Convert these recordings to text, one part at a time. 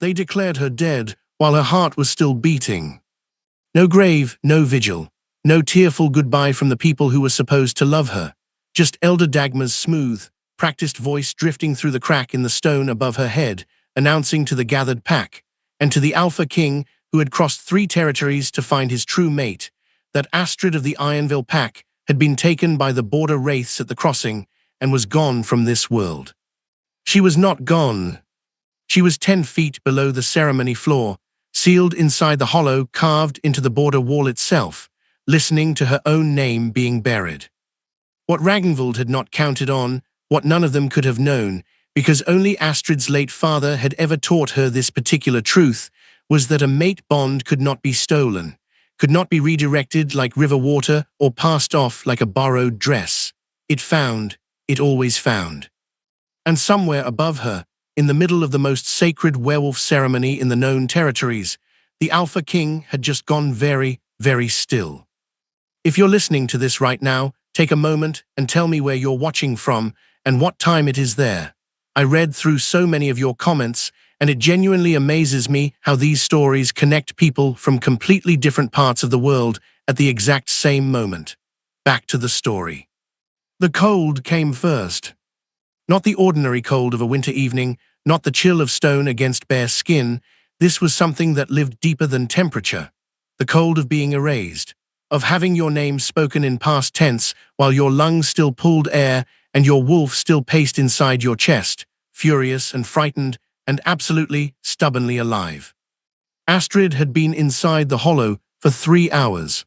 They declared her dead while her heart was still beating. No grave, no vigil, no tearful goodbye from the people who were supposed to love her. Just Elder Dagmar's smooth, practiced voice drifting through the crack in the stone above her head, announcing to the gathered pack, and to the Alpha King who had crossed 3 territories to find his true mate, that Astrid of the Ironville pack had been taken by the border wraiths at the crossing and was gone from this world. She was not gone. She was 10 feet below the ceremony floor, sealed inside the hollow carved into the border wall itself, listening to her own name being buried. What Ragnvald had not counted on, what none of them could have known, because only Astrid's late father had ever taught her this particular truth, was that a mate bond could not be stolen, could not be redirected like river water or passed off like a borrowed dress. It always found. And somewhere above her, in the middle of the most sacred werewolf ceremony in the known territories, the Alpha King had just gone very, very still. If you're listening to this right now, take a moment and tell me where you're watching from and what time it is there. I read through so many of your comments, and it genuinely amazes me how these stories connect people from completely different parts of the world at the exact same moment. Back to the story. The cold came first. Not the ordinary cold of a winter evening, not the chill of stone against bare skin. This was something that lived deeper than temperature. The cold of being erased, of having your name spoken in past tense while your lungs still pulled air and your wolf still paced inside your chest, furious and frightened and absolutely, stubbornly alive. Astrid had been inside the hollow for 3 hours.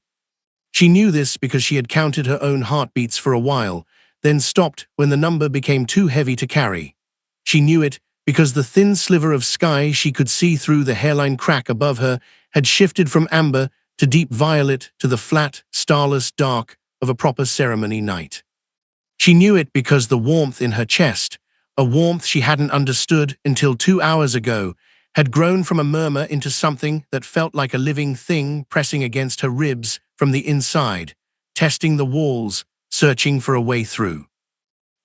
She knew this because she had counted her own heartbeats for a while, then stopped when the number became too heavy to carry. She knew it because the thin sliver of sky she could see through the hairline crack above her had shifted from amber to deep violet to the flat, starless dark of a proper ceremony night. She knew it because the warmth in her chest, a warmth she hadn't understood until 2 hours ago, had grown from a murmur into something that felt like a living thing pressing against her ribs from the inside, testing the walls, searching for a way through.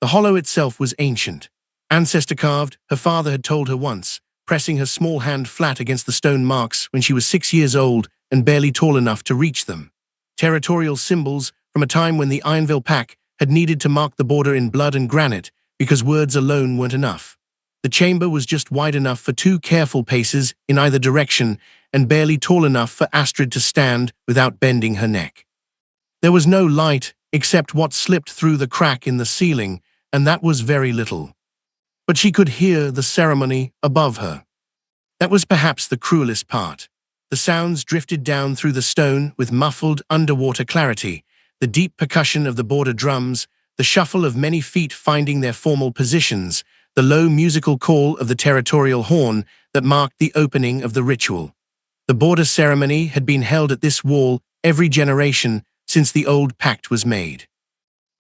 The hollow itself was ancient, ancestor-carved, her father had told her once, pressing her small hand flat against the stone marks when she was 6 years old and barely tall enough to reach them. Territorial symbols from a time when the Ironville pack had needed to mark the border in blood and granite because words alone weren't enough. The chamber was just wide enough for 2 careful paces in either direction and barely tall enough for Astrid to stand without bending her neck. There was no light except what slipped through the crack in the ceiling, and that was very little. But she could hear the ceremony above her. That was perhaps the cruelest part. The sounds drifted down through the stone with muffled underwater clarity, the deep percussion of the border drums, the shuffle of many feet finding their formal positions, the low musical call of the territorial horn that marked the opening of the ritual. The border ceremony had been held at this wall every generation since the old pact was made.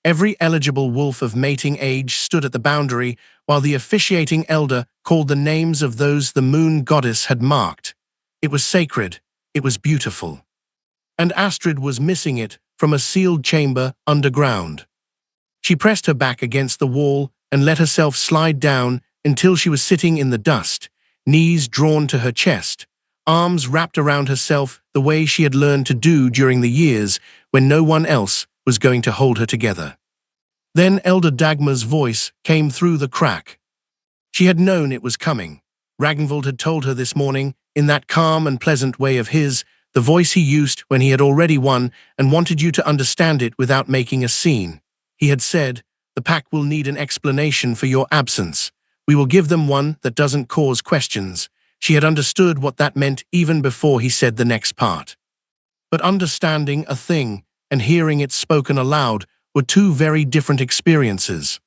Every eligible wolf of mating age stood at the boundary while the officiating elder called the names of those the moon goddess had marked. It was sacred, it was beautiful. And Astrid was missing it from a sealed chamber underground. She pressed her back against the wall and let herself slide down until she was sitting in the dust, knees drawn to her chest, arms wrapped around herself the way she had learned to do during the years when no one else was going to hold her together. Then Elder Dagmar's voice came through the crack. She had known it was coming. Ragnvald had told her this morning, in that calm and pleasant way of his, the voice he used when he had already won and wanted you to understand it without making a scene. He had said, "The pack will need an explanation for your absence. We will give them one that doesn't cause questions." She had understood what that meant even before he said the next part. But understanding a thing and hearing it spoken aloud were 2 very different experiences.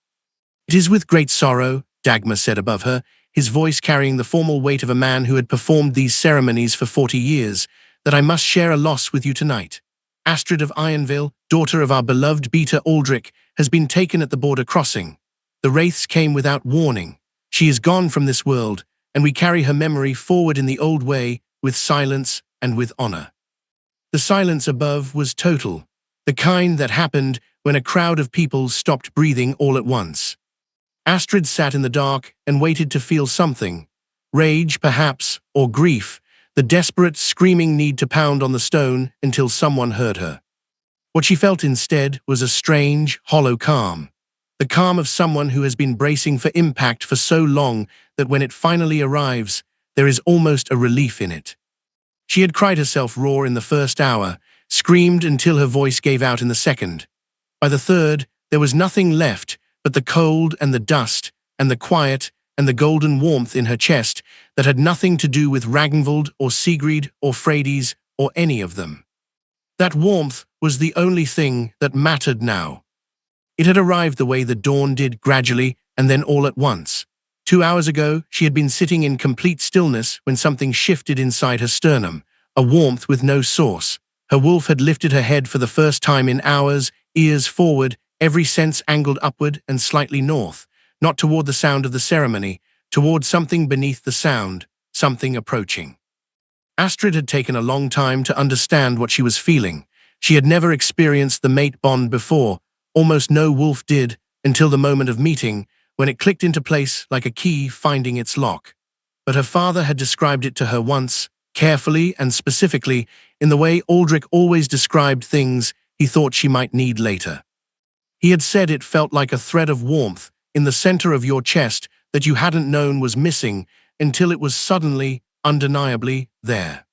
"It is with great sorrow," Dagmar said above her, his voice carrying the formal weight of a man who had performed these ceremonies for 40 years, "that I must share a loss with you tonight. Astrid of Ironville, daughter of our beloved Beta Aldrich, has been taken at the border crossing. The wraiths came without warning. She is gone from this world, and we carry her memory forward in the old way, with silence and with honor." The silence above was total, the kind that happened when a crowd of people stopped breathing all at once. Astrid sat in the dark and waited to feel something, Rage, perhaps, or grief, the desperate, screaming need to pound on the stone until someone heard her. What she felt instead was a strange, hollow calm. The calm of someone who has been bracing for impact for so long that when it finally arrives, there is almost a relief in it. She had cried herself raw in the first hour, screamed until her voice gave out in the second. By the third, there was nothing left but the cold and the dust and the quiet and the golden warmth in her chest that had nothing to do with Ragnvald or Sigrid or Freydis or any of them. That warmth was the only thing that mattered now. It had arrived the way the dawn did, gradually and then all at once. 2 hours ago, she had been sitting in complete stillness when something shifted inside her sternum, a warmth with no source. Her wolf had lifted her head for the first time in hours, ears forward, every sense angled upward and slightly north, not toward the sound of the ceremony, toward something beneath the sound, something approaching. Astrid had taken a long time to understand what she was feeling. She had never experienced the mate bond before. Almost no wolf did, until the moment of meeting, when it clicked into place like a key finding its lock. But her father had described it to her once, carefully and specifically, in the way Aldrich always described things he thought she might need later. He had said it felt like a thread of warmth in the center of your chest that you hadn't known was missing until it was suddenly, undeniably, there.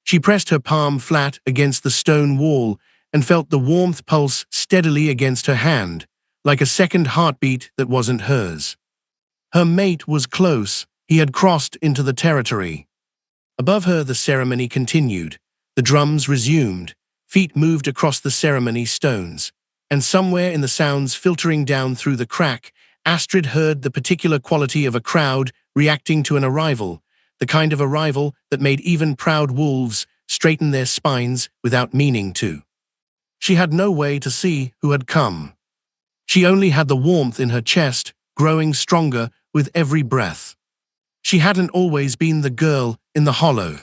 She pressed her palm flat against the stone wall and felt the warmth pulse steadily against her hand, like a second heartbeat that wasn't hers. Her mate was close. He had crossed into the territory. Above her, the ceremony continued. The drums resumed. Feet moved across the ceremony stones. And somewhere in the sounds filtering down through the crack, Astrid heard the particular quality of a crowd reacting to an arrival, the kind of arrival that made even proud wolves straighten their spines without meaning to. She had no way to see who had come. She only had the warmth in her chest, growing stronger with every breath. She hadn't always been the girl in the hollow.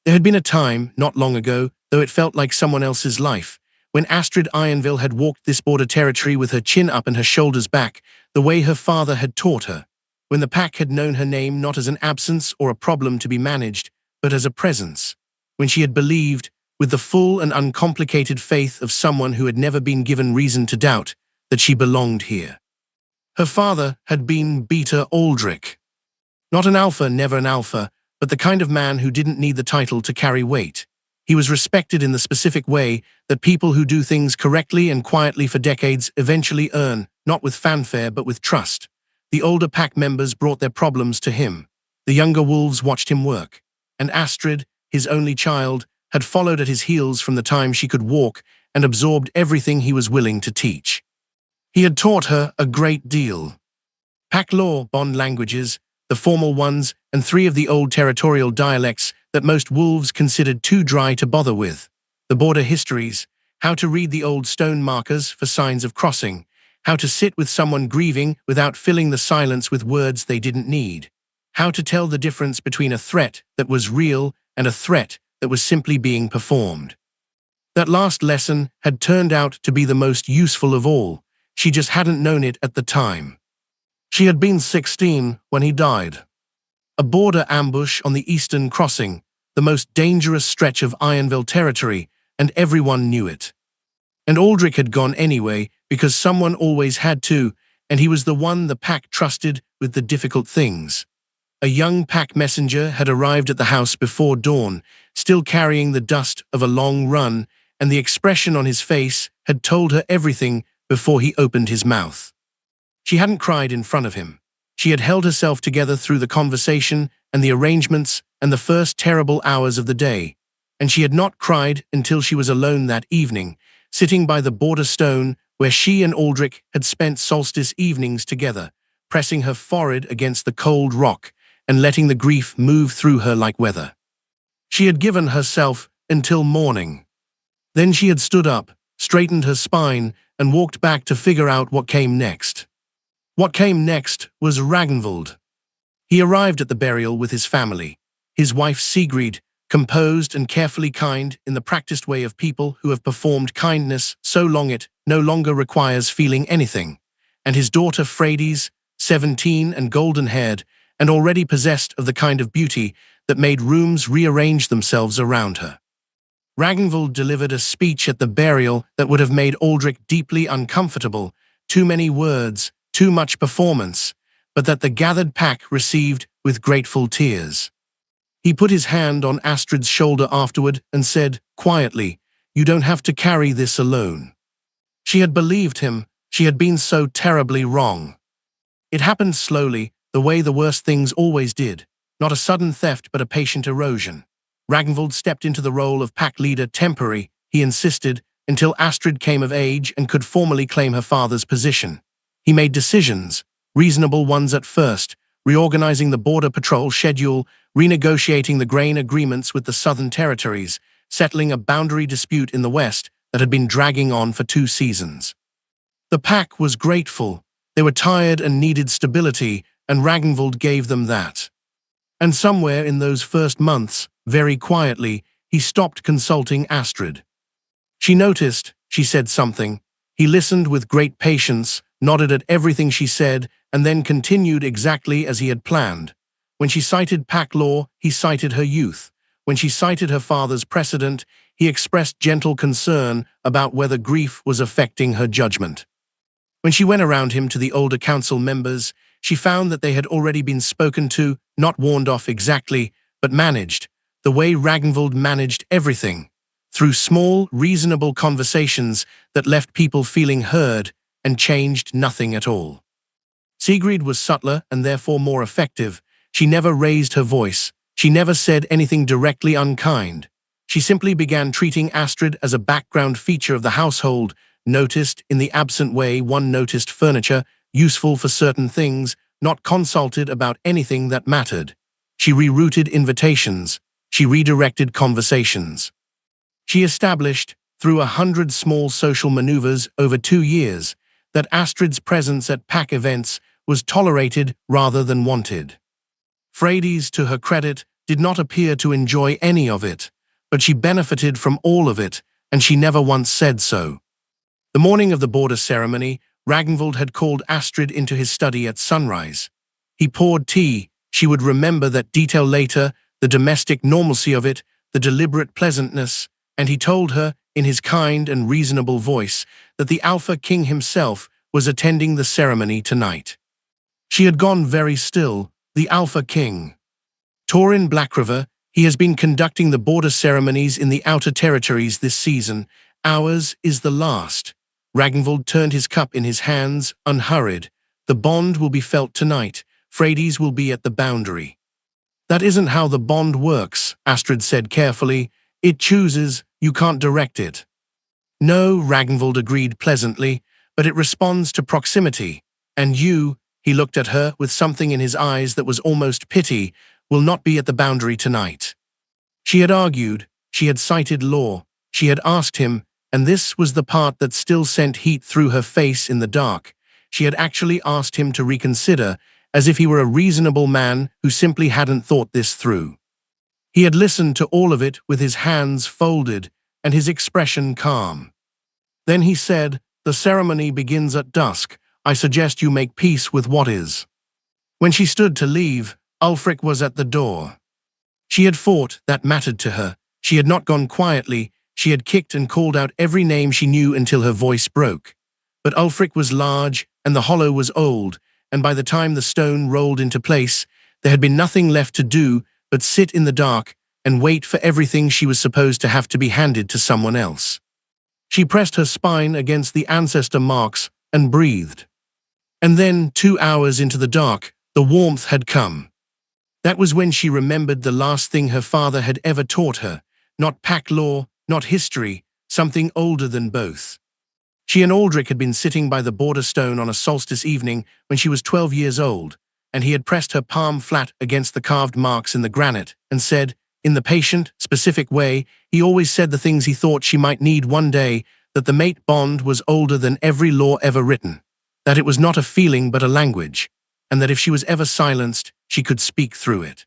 There had been a time, not long ago, though it felt like someone else's life, when Astrid Ironville had walked this border territory with her chin up and her shoulders back, the way her father had taught her, when the pack had known her name not as an absence or a problem to be managed, but as a presence, when she had believed, with the full and uncomplicated faith of someone who had never been given reason to doubt, that she belonged here. Her father had been Beta Aldrich. Not an alpha, never an alpha, but the kind of man who didn't need the title to carry weight. He was respected in the specific way that people who do things correctly and quietly for decades eventually earn, not with fanfare but with trust. The older pack members brought their problems to him. The younger wolves watched him work. And Astrid, his only child, had followed at his heels from the time she could walk and absorbed everything he was willing to teach. He had taught her a great deal. Pack law, bond languages, the formal ones, and 3 of the old territorial dialects that most wolves considered too dry to bother with. The border histories, how to read the old stone markers for signs of crossing, how to sit with someone grieving without filling the silence with words they didn't need, how to tell the difference between a threat that was real and a threat that was simply being performed. That last lesson had turned out to be the most useful of all. She just hadn't known it at the time. She had been 16 when he died. A border ambush on the eastern crossing, the most dangerous stretch of Ironville territory, and everyone knew it. And Aldrich had gone anyway because someone always had to, and he was the one the pack trusted with the difficult things. A young pack messenger had arrived at the house before dawn, still carrying the dust of a long run, and the expression on his face had told her everything before he opened his mouth. She hadn't cried in front of him. She had held herself together through the conversation and the arrangements and the first terrible hours of the day, and she had not cried until she was alone that evening, sitting by the border stone where she and Aldrich had spent solstice evenings together, pressing her forehead against the cold rock and letting the grief move through her like weather. She had given herself until morning. Then she had stood up, straightened her spine, and walked back to figure out what came next. What came next was Ragnvald. He arrived at the burial with his family. His wife Sigrid, composed and carefully kind in the practiced way of people who have performed kindness so long it no longer requires feeling anything. And his daughter Freydis, 17 and golden-haired, and already possessed of the kind of beauty that made rooms rearrange themselves around her. Ragnvald delivered a speech at the burial that would have made Aldrich deeply uncomfortable, too many words, too much performance, but that the gathered pack received with grateful tears. He put his hand on Astrid's shoulder afterward and said, quietly, "You don't have to carry this alone." She had believed him. She had been so terribly wrong. It happened slowly, the way the worst things always did, not a sudden theft but a patient erosion. Ragnvald stepped into the role of pack leader temporary, he insisted, until Astrid came of age and could formally claim her father's position. He made decisions, reasonable ones at first, reorganizing the border patrol schedule, renegotiating the grain agreements with the southern territories, settling a boundary dispute in the west that had been dragging on for 2 seasons. The pack was grateful. They were tired and needed stability, and Ragnvald gave them that. And somewhere in those first months, very quietly, he stopped consulting Astrid. She noticed, she said something. He listened with great patience, nodded at everything she said, and then continued exactly as he had planned. When she cited pack law, he cited her youth. When she cited her father's precedent, he expressed gentle concern about whether grief was affecting her judgment. When she went around him to the older council members, she found that they had already been spoken to, not warned off exactly, but managed, the way Ragnvald managed everything, through small, reasonable conversations that left people feeling heard and changed nothing at all. Sigrid was subtler and therefore more effective. She never raised her voice. She never said anything directly unkind. She simply began treating Astrid as a background feature of the household, noticed in the absent way one noticed furniture, useful for certain things, not consulted about anything that mattered. She rerouted invitations. She redirected conversations. She established, through 100 small social maneuvers over 2 years, that Astrid's presence at pack events was tolerated rather than wanted. Freydis, to her credit, did not appear to enjoy any of it, but she benefited from all of it, and she never once said so. The morning of the border ceremony, Ragnvald had called Astrid into his study at sunrise. He poured tea. She would remember that detail later, the domestic normalcy of it, the deliberate pleasantness, and he told her, in his kind and reasonable voice, that the Alpha King himself was attending the ceremony tonight. She had gone very still. The Alpha King. Torin Blackriver, he has been conducting the border ceremonies in the outer territories this season. Ours is the last. Ragnvald turned his cup in his hands, unhurried. The bond will be felt tonight. Freydis will be at the boundary. That isn't how the bond works, Astrid said carefully. It chooses, you can't direct it. No, Ragnvald agreed pleasantly, but it responds to proximity. And you, he looked at her with something in his eyes that was almost pity, will not be at the boundary tonight. She had argued, she had cited law, she had asked him, and this was the part that still sent heat through her face in the dark. She had actually asked him to reconsider, as if he were a reasonable man who simply hadn't thought this through. He had listened to all of it with his hands folded and his expression calm. Then he said, "The ceremony begins at dusk. I suggest you make peace with what is." When she stood to leave, Ulfric was at the door. She had fought, that mattered to her. She had not gone quietly. She had kicked and called out every name she knew until her voice broke. But Ulfric was large, and the hollow was old, and by the time the stone rolled into place, there had been nothing left to do but sit in the dark and wait for everything she was supposed to have to be handed to someone else. She pressed her spine against the ancestor marks and breathed. And then, 2 hours into the dark, the warmth had come. That was when she remembered the last thing her father had ever taught her, not pack law, not history, something older than both. She and Aldrich had been sitting by the border stone on a solstice evening when she was 12 years old, and he had pressed her palm flat against the carved marks in the granite and said, in the patient, specific way he always said the things he thought she might need one day, that the mate bond was older than every law ever written, that it was not a feeling but a language, and that if she was ever silenced, she could speak through it.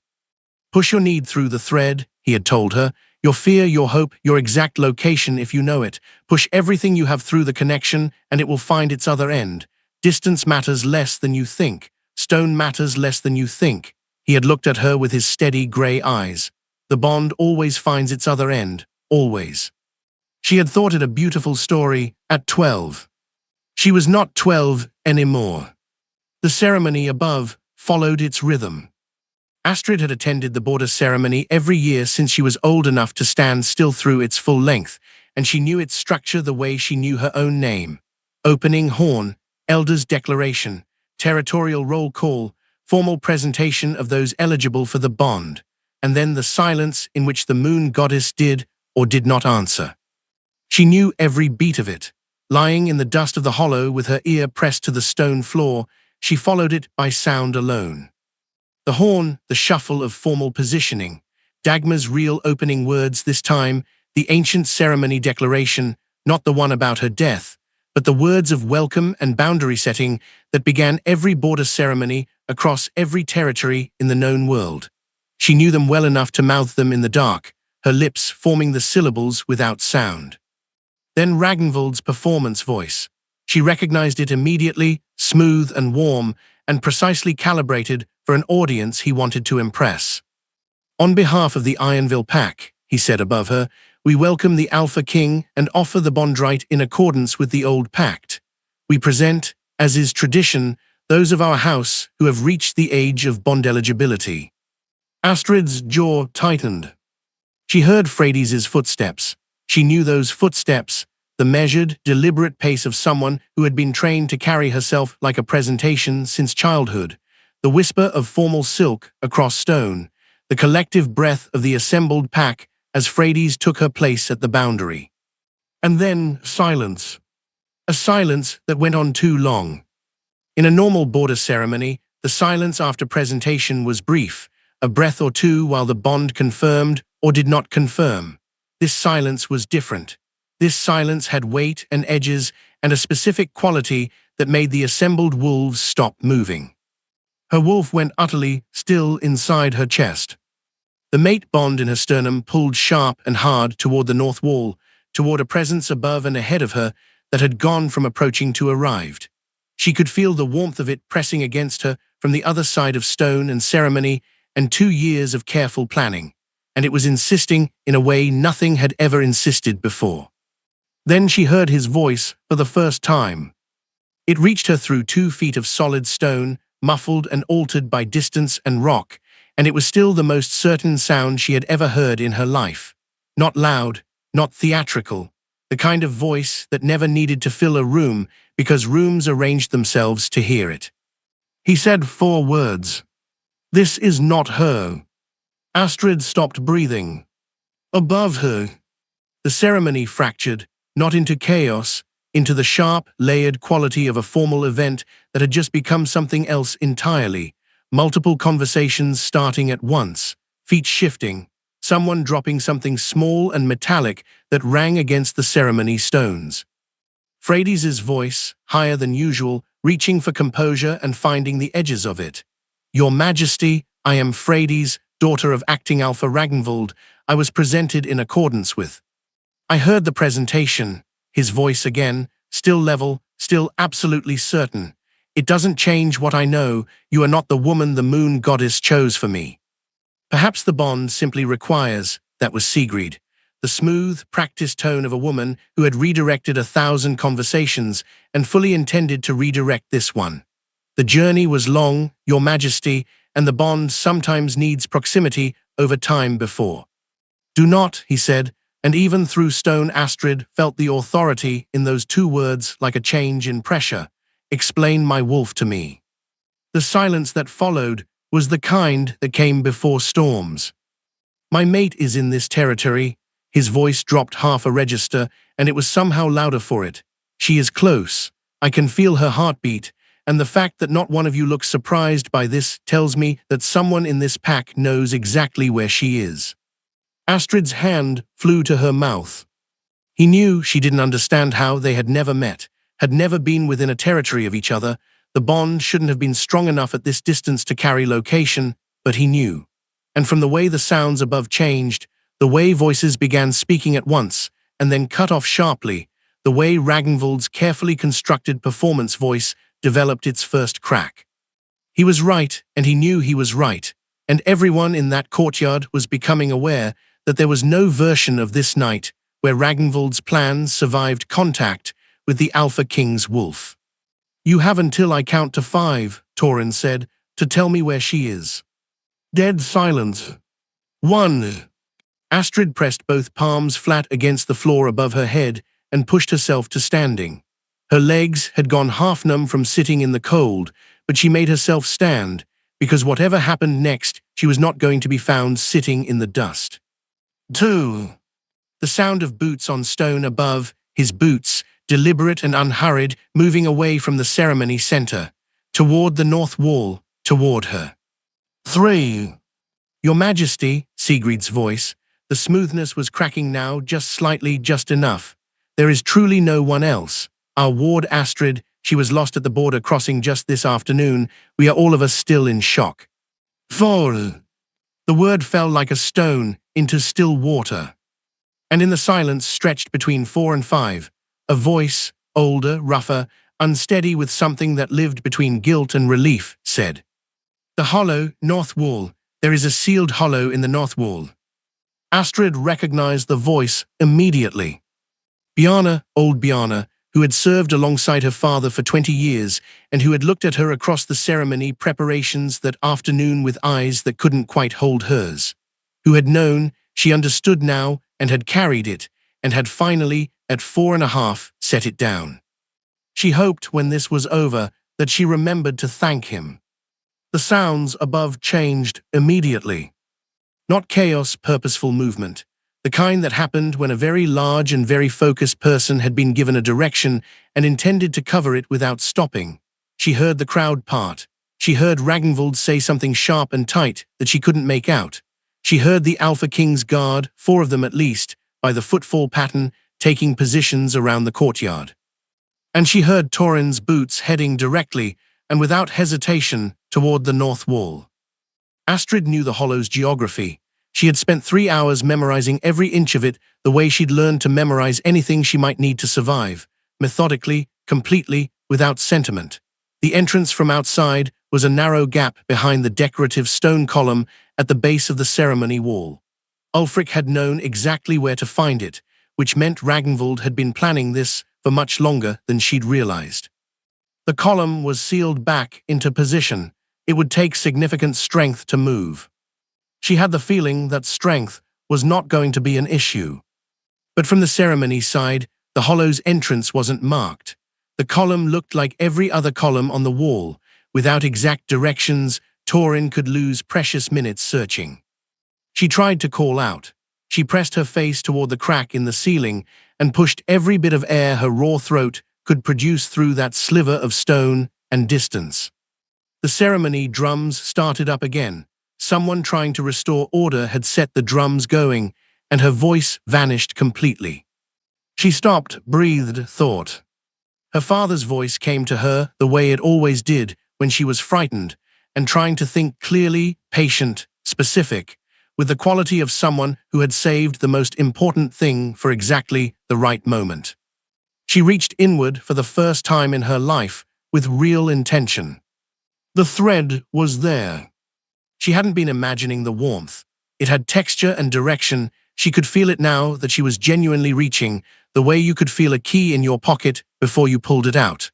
Push your need through the thread, he had told her, your fear, your hope, your exact location if you know it. Push everything you have through the connection, and it will find its other end. Distance matters less than you think. Stone matters less than you think. He had looked at her with his steady grey eyes. The bond always finds its other end, always. She had thought it a beautiful story at 12. She was not 12 anymore. The ceremony above followed its rhythm. Astrid had attended the border ceremony every year since she was old enough to stand still through its full length, and she knew its structure the way she knew her own name. Opening horn, elder's declaration, territorial roll call, formal presentation of those eligible for the bond, and then the silence in which the moon goddess did or did not answer. She knew every beat of it. Lying in the dust of the hollow with her ear pressed to the stone floor, she followed it by sound alone. The horn, the shuffle of formal positioning, Dagmar's real opening words this time, the ancient ceremony declaration, not the one about her death, but the words of welcome and boundary setting that began every border ceremony across every territory in the known world. She knew them well enough to mouth them in the dark, her lips forming the syllables without sound. Then Ragnvald's performance voice. She recognized it immediately, smooth and warm, and precisely calibrated for an audience he wanted to impress. On behalf of the Ironville Pack, he said above her, we welcome the Alpha King and offer the bondrite in accordance with the old pact. We present, as is tradition, those of our house who have reached the age of bond eligibility. Astrid's jaw tightened. She heard Freydis's footsteps. She knew those footsteps, the measured, deliberate pace of someone who had been trained to carry herself like a presentation since childhood, the whisper of formal silk across stone, the collective breath of the assembled pack as Freydis took her place at the boundary. And then silence. A silence that went on too long. In a normal border ceremony, the silence after presentation was brief, a breath or two while the bond confirmed or did not confirm. This silence was different. This silence had weight and edges and a specific quality that made the assembled wolves stop moving. Her wolf went utterly still inside her chest. The mate bond in her sternum pulled sharp and hard toward the north wall, toward a presence above and ahead of her that had gone from approaching to arrived. She could feel the warmth of it pressing against her from the other side of stone and ceremony and 2 years of careful planning, and it was insisting in a way nothing had ever insisted before. Then she heard his voice for the first time. It reached her through 2 feet of solid stone, muffled and altered by distance and rock, and it was still the most certain sound she had ever heard in her life. Not loud, not theatrical, the kind of voice that never needed to fill a room because rooms arranged themselves to hear it. He said 4 words. This is not her. Astrid stopped breathing. Above her. The ceremony fractured, not into chaos, into the sharp, layered quality of a formal event that had just become something else entirely. Multiple conversations starting at once, feet shifting, someone dropping something small and metallic that rang against the ceremony stones. Freydis's voice, higher than usual, reaching for composure and finding the edges of it. Your Majesty, I am Freydis, daughter of acting Alpha Ragnvald. I was presented in accordance with. I heard the presentation, his voice again, still level, still absolutely certain. It doesn't change what I know. You are not the woman the moon goddess chose for me. Perhaps the bond simply requires, that was Sigrid, the smooth, practiced tone of a woman who had redirected 1,000 conversations and fully intended to redirect this one. The journey was long, Your Majesty, and the bond sometimes needs proximity over time before. Do not, he said, and even through stone Astrid felt the authority in those 2 words like a change in pressure. Explain my wolf to me. The silence that followed was the kind that came before storms. My mate is in this territory. His voice dropped half a register, and it was somehow louder for it. She is close. I can feel her heartbeat, and the fact that not one of you looks surprised by this tells me that someone in this pack knows exactly where she is. Astrid's hand flew to her mouth. He knew she didn't understand how they had never met, had never been within a territory of each other. The bond shouldn't have been strong enough at this distance to carry location, but he knew. And from the way the sounds above changed, the way voices began speaking at once, and then cut off sharply, the way Ragnvald's carefully constructed performance voice developed its first crack. He was right, and he knew he was right. And everyone in that courtyard was becoming aware that there was no version of this night where Ragnvald's plans survived contact with the Alpha King's wolf. "You have until I count to 5, Torin said, to tell me where she is." Dead silence. 1. Astrid pressed both palms flat against the floor above her head and pushed herself to standing. Her legs had gone half numb from sitting in the cold, but she made herself stand, because whatever happened next, she was not going to be found sitting in the dust. 2. The sound of boots on stone above, his boots, deliberate and unhurried, moving away from the ceremony center, toward the north wall, toward her. 3. "Your Majesty," Sigrid's voice, the smoothness was cracking now just slightly, just enough. "There is truly no one else. Our ward Astrid, she was lost at the border crossing just this afternoon. We are all of us still in shock." 4. The word fell like a stone into still water. And in the silence stretched between 4 and 5, a voice, older, rougher, unsteady with something that lived between guilt and relief, said, "The hollow, north wall. There is a sealed hollow in the north wall." Astrid recognized the voice immediately. Bjarne, old Bjarne, who had served alongside her father for 20 years and who had looked at her across the ceremony preparations that afternoon with eyes that couldn't quite hold hers. Who had known, she understood now, and had carried it, and had finally, at 4.5, set it down. She hoped when this was over that she remembered to thank him. The sounds above changed immediately. Not chaos, purposeful movement, the kind that happened when a very large and very focused person had been given a direction and intended to cover it without stopping. She heard the crowd part. She heard Ragnvald say something sharp and tight that she couldn't make out. She heard the Alpha King's guard, 4 of them at least, by the footfall pattern, taking positions around the courtyard. And she heard Torin's boots heading directly, and without hesitation, toward the north wall. Astrid knew the hollow's geography. She had spent 3 hours memorizing every inch of it the way she'd learned to memorize anything she might need to survive, methodically, completely, without sentiment. The entrance from outside was a narrow gap behind the decorative stone column at the base of the ceremony wall. Ulfric had known exactly where to find it, which meant Ragnvald had been planning this for much longer than she'd realized. The column was sealed back into position. It would take significant strength to move. She had the feeling that strength was not going to be an issue. But from the ceremony side, the hollow's entrance wasn't marked. The column looked like every other column on the wall. Without exact directions, Torin could lose precious minutes searching. She tried to call out. She pressed her face toward the crack in the ceiling and pushed every bit of air her raw throat could produce through that sliver of stone and distance. The ceremony drums started up again. Someone trying to restore order had set the drums going, and her voice vanished completely. She stopped, breathed, thought. Her father's voice came to her the way it always did when she was frightened, and trying to think clearly, patient, specific, with the quality of someone who had saved the most important thing for exactly the right moment. She reached inward for the first time in her life with real intention. The thread was there. She hadn't been imagining the warmth. It had texture and direction. She could feel it now that she was genuinely reaching, the way you could feel a key in your pocket before you pulled it out.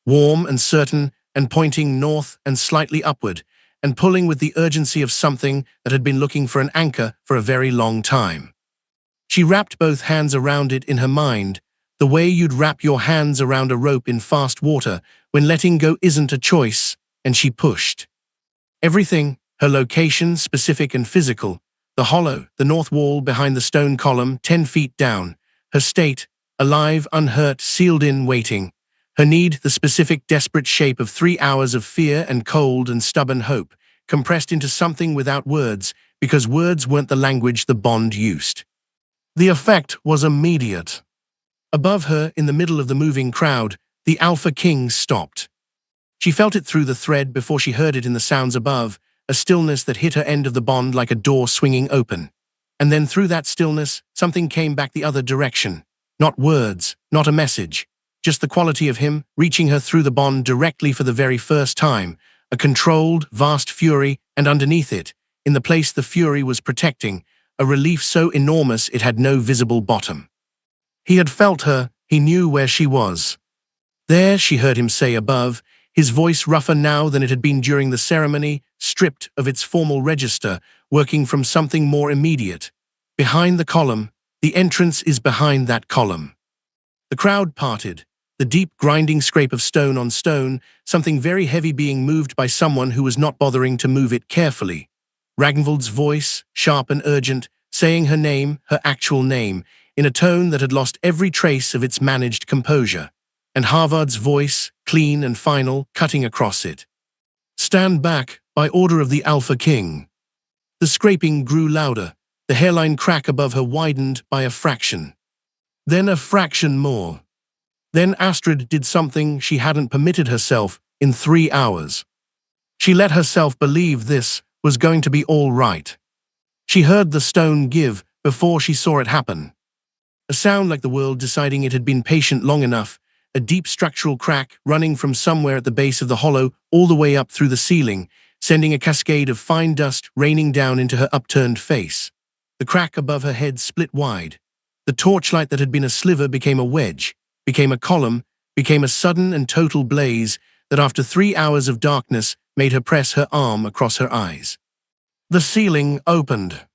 Warm and certain, and pointing north and slightly upward, and pulling with the urgency of something that had been looking for an anchor for a very long time. She wrapped both hands around it in her mind, the way you'd wrap your hands around a rope in fast water when letting go isn't a choice, and she pushed. Everything, her location, specific and physical, the hollow, the north wall behind the stone column, 10 feet down, her state, alive, unhurt, sealed in, waiting, her need, the specific, desperate shape of 3 hours of fear and cold and stubborn hope, compressed into something without words, because words weren't the language the bond used. The effect was immediate. Above her, in the middle of the moving crowd, the Alpha King stopped. She felt it through the thread before she heard it in the sounds above, a stillness that hit her end of the bond like a door swinging open. And then through that stillness, something came back the other direction. Not words, not a message. Just the quality of him reaching her through the bond directly for the very first time, a controlled, vast fury, and underneath it, in the place the fury was protecting, a relief so enormous it had no visible bottom. He had felt her, he knew where she was. There, she heard him say above, his voice rougher now than it had been during the ceremony, stripped of its formal register, working from something more immediate. Behind the column, the entrance is behind that column. The crowd parted, the deep grinding scrape of stone on stone, something very heavy being moved by someone who was not bothering to move it carefully. Ragnvald's voice, sharp and urgent, saying her name, her actual name, in a tone that had lost every trace of its managed composure. And Harvard's voice, clean and final, cutting across it. Stand back, by order of the Alpha King. The scraping grew louder, the hairline crack above her widened by a fraction. Then a fraction more. Then Astrid did something she hadn't permitted herself in 3 hours. She let herself believe this was going to be all right. She heard the stone give before she saw it happen. A sound like the world deciding it had been patient long enough, a deep structural crack running from somewhere at the base of the hollow all the way up through the ceiling, sending a cascade of fine dust raining down into her upturned face. The crack above her head split wide. The torchlight that had been a sliver became a wedge, became a column, became a sudden and total blaze that after 3 hours of darkness made her press her arm across her eyes. The ceiling opened.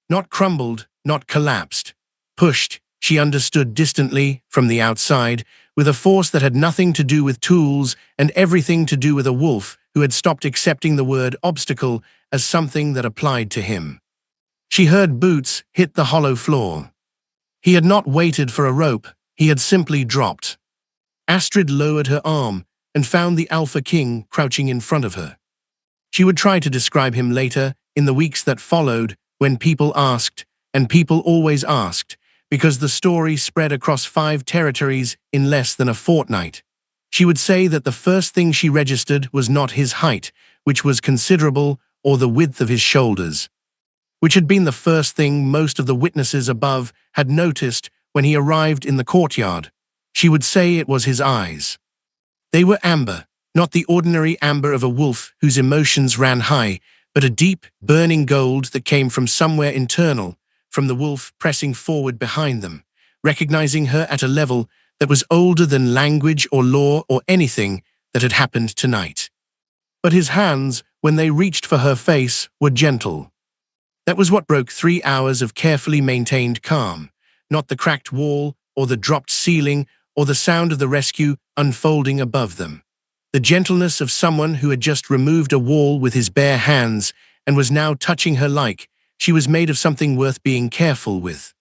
Not crumbled, not collapsed. Pushed, she understood distantly, from the outside, with a force that had nothing to do with tools and everything to do with a wolf who had stopped accepting the word obstacle as something that applied to him. She heard boots hit the hollow floor. He had not waited for a rope, he had simply dropped. Astrid lowered her arm and found the Alpha King crouching in front of her. She would try to describe him later, in the weeks that followed, when people asked, and people always asked, because the story spread across 5 territories in less than a fortnight. She would say that the first thing she registered was not his height, which was considerable, or the width of his shoulders, which had been the first thing most of the witnesses above had noticed when he arrived in the courtyard. She would say it was his eyes. They were amber, not the ordinary amber of a wolf whose emotions ran high, but a deep, burning gold that came from somewhere internal, from the wolf pressing forward behind them, recognizing her at a level that was older than language or law or anything that had happened tonight. But his hands, when they reached for her face, were gentle. That was what broke 3 hours of carefully maintained calm, not the cracked wall or the dropped ceiling or the sound of the rescue unfolding above them. The gentleness of someone who had just removed a wall with his bare hands and was now touching her like she was made of something worth being careful with.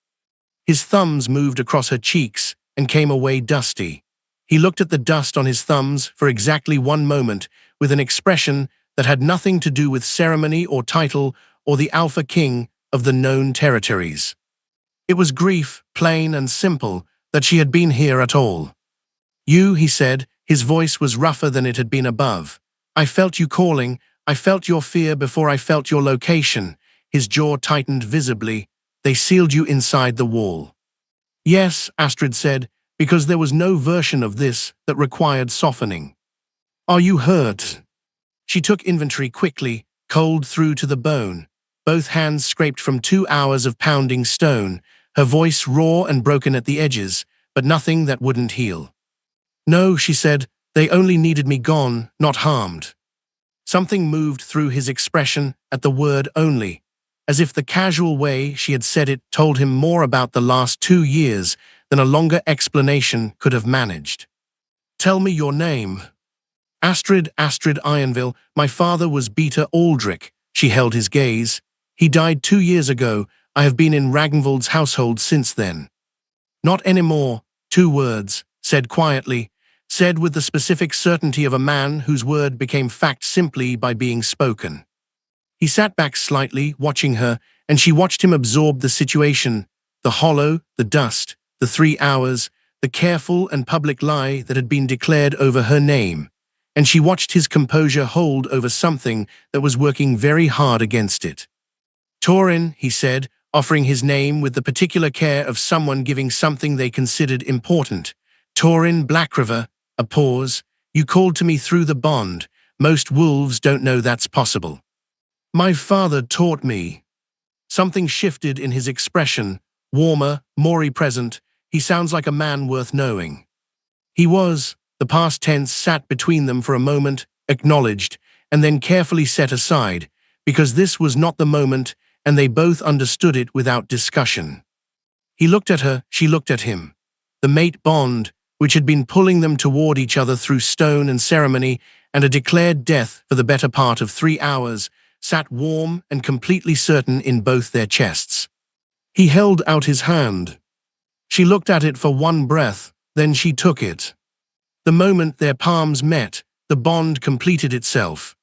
His thumbs moved across her cheeks and came away dusty. He looked at the dust on his thumbs for exactly 1 moment with an expression that had nothing to do with ceremony or title or the Alpha King of the known territories. It was grief, plain and simple, that she had been here at all. You, he said, his voice was rougher than it had been above. I felt you calling, I felt your fear before I felt your location. His jaw tightened visibly. They sealed you inside the wall. Yes, Astrid said, because there was no version of this that required softening. Are you hurt? She took inventory quickly, cold through to the bone. Both hands scraped from 2 hours of pounding stone, her voice raw and broken at the edges, but nothing that wouldn't heal. No, she said, they only needed me gone, not harmed. Something moved through his expression at the word only, as if the casual way she had said it told him more about the last 2 years than a longer explanation could have managed. Tell me your name. Astrid Ironville, my father was Beta Aldrich. She held his gaze. He died 2 years ago. I have been in Ragnvald's household since then. Not anymore, 2 words, said quietly, said with the specific certainty of a man whose word became fact simply by being spoken. He sat back slightly, watching her, and she watched him absorb the situation, the hollow, the dust, the 3 hours, the careful and public lie that had been declared over her name, and she watched his composure hold over something that was working very hard against it. Torin, he said, offering his name with the particular care of someone giving something they considered important. Torin Blackriver, a pause. You called to me through the bond. Most wolves don't know that's possible. My father taught me. Something shifted in his expression, warmer, more present. He sounds like a man worth knowing. He was. The past tense sat between them for a moment, acknowledged, and then carefully set aside, because this was not the moment, and they both understood it without discussion. He looked at her, she looked at him. The mate bond, which had been pulling them toward each other through stone and ceremony, and a declared death for the better part of 3 hours, sat warm and completely certain in both their chests. He held out his hand. She looked at it for one breath, then she took it. The moment their palms met, the bond completed itself.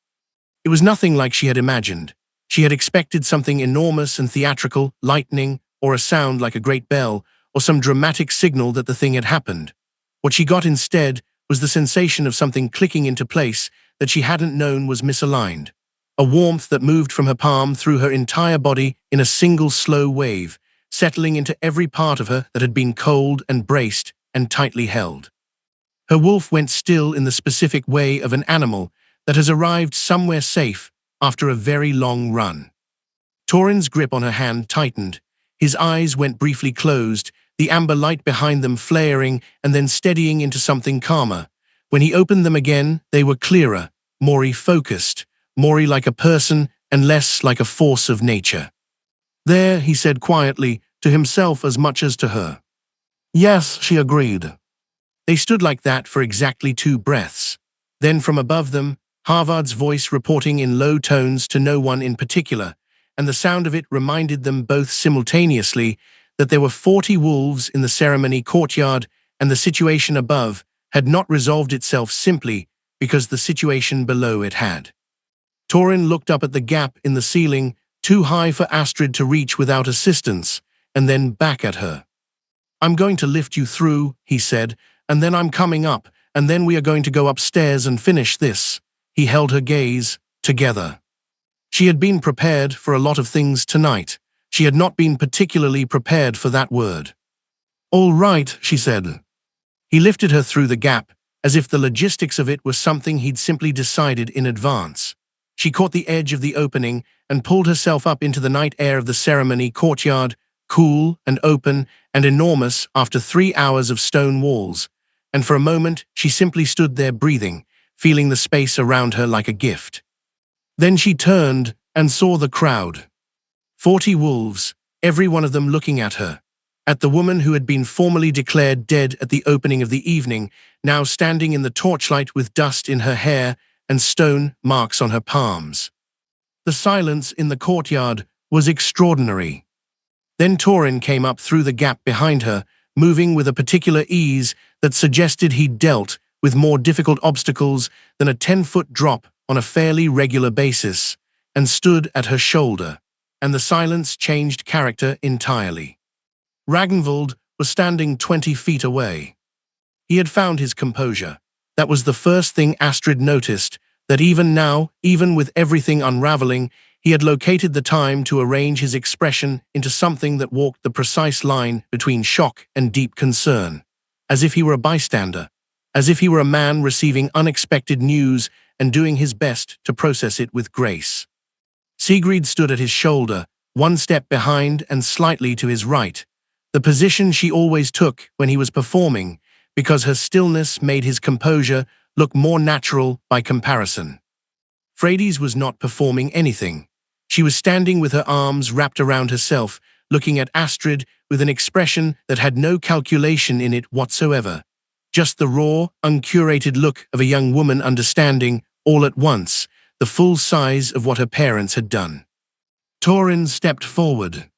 It was nothing like she had imagined. She had expected something enormous and theatrical, lightning, or a sound like a great bell, or some dramatic signal that the thing had happened. What she got instead was the sensation of something clicking into place that she hadn't known was misaligned. A warmth that moved from her palm through her entire body in a single slow wave, settling into every part of her that had been cold and braced and tightly held. Her wolf went still in the specific way of an animal that has arrived somewhere safe after a very long run. Torin's grip on her hand tightened. His eyes went briefly closed, the amber light behind them flaring and then steadying into something calmer. When he opened them again, they were clearer, more focused, more like a person and less like a force of nature. There, he said quietly, to himself as much as to her. Yes, she agreed. They stood like that for exactly 2 breaths. Then from above them, Harvard's voice reporting in low tones to no one in particular, and the sound of it reminded them both simultaneously that there were 40 wolves in the ceremony courtyard, and the situation above had not resolved itself simply because the situation below it had. Torin looked up at the gap in the ceiling, too high for Astrid to reach without assistance, and then back at her. I'm going to lift you through, he said, and then I'm coming up, and then we are going to go upstairs and finish this. He held her gaze, together. She had been prepared for a lot of things tonight. She had not been particularly prepared for that word. All right, she said. He lifted her through the gap, as if the logistics of it were something he'd simply decided in advance. She caught the edge of the opening and pulled herself up into the night air of the ceremony courtyard, cool and open and enormous after 3 hours of stone walls. And for a moment, she simply stood there breathing, feeling the space around her like a gift. Then she turned and saw the crowd. 40 wolves, every one of them looking at her. At the woman who had been formally declared dead at the opening of the evening, now standing in the torchlight with dust in her hair and stone marks on her palms. The silence in the courtyard was extraordinary. Then Torin came up through the gap behind her, moving with a particular ease that suggested he'd dealt with more difficult obstacles than a 10-foot drop on a fairly regular basis, and stood at her shoulder, and the silence changed character entirely. Ragnvald was standing 20 feet away. He had found his composure. That was the first thing Astrid noticed, that even now, even with everything unraveling, he had located the time to arrange his expression into something that walked the precise line between shock and deep concern, as if he were a bystander, as if he were a man receiving unexpected news and doing his best to process it with grace. Sigrid stood at his shoulder, 1 step behind and slightly to his right, the position she always took when he was performing, because her stillness made his composure look more natural by comparison. Frades was not performing anything. She was standing with her arms wrapped around herself, looking at Astrid with an expression that had no calculation in it whatsoever. Just the raw, uncurated look of a young woman understanding, all at once, the full size of what her parents had done. Torin stepped forward.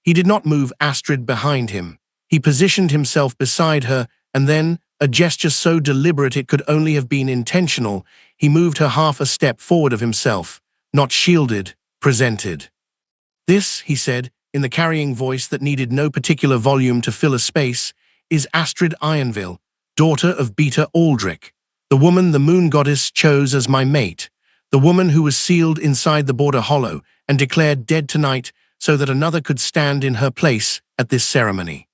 He did not move Astrid behind him. He positioned himself beside her, and then, a gesture so deliberate it could only have been intentional, he moved her half a step forward of himself, not shielded, presented. This, he said, in the carrying voice that needed no particular volume to fill a space, is Astrid Ironville, daughter of Beta Aldrich, the woman the moon goddess chose as my mate, the woman who was sealed inside the border hollow and declared dead tonight so that another could stand in her place at this ceremony.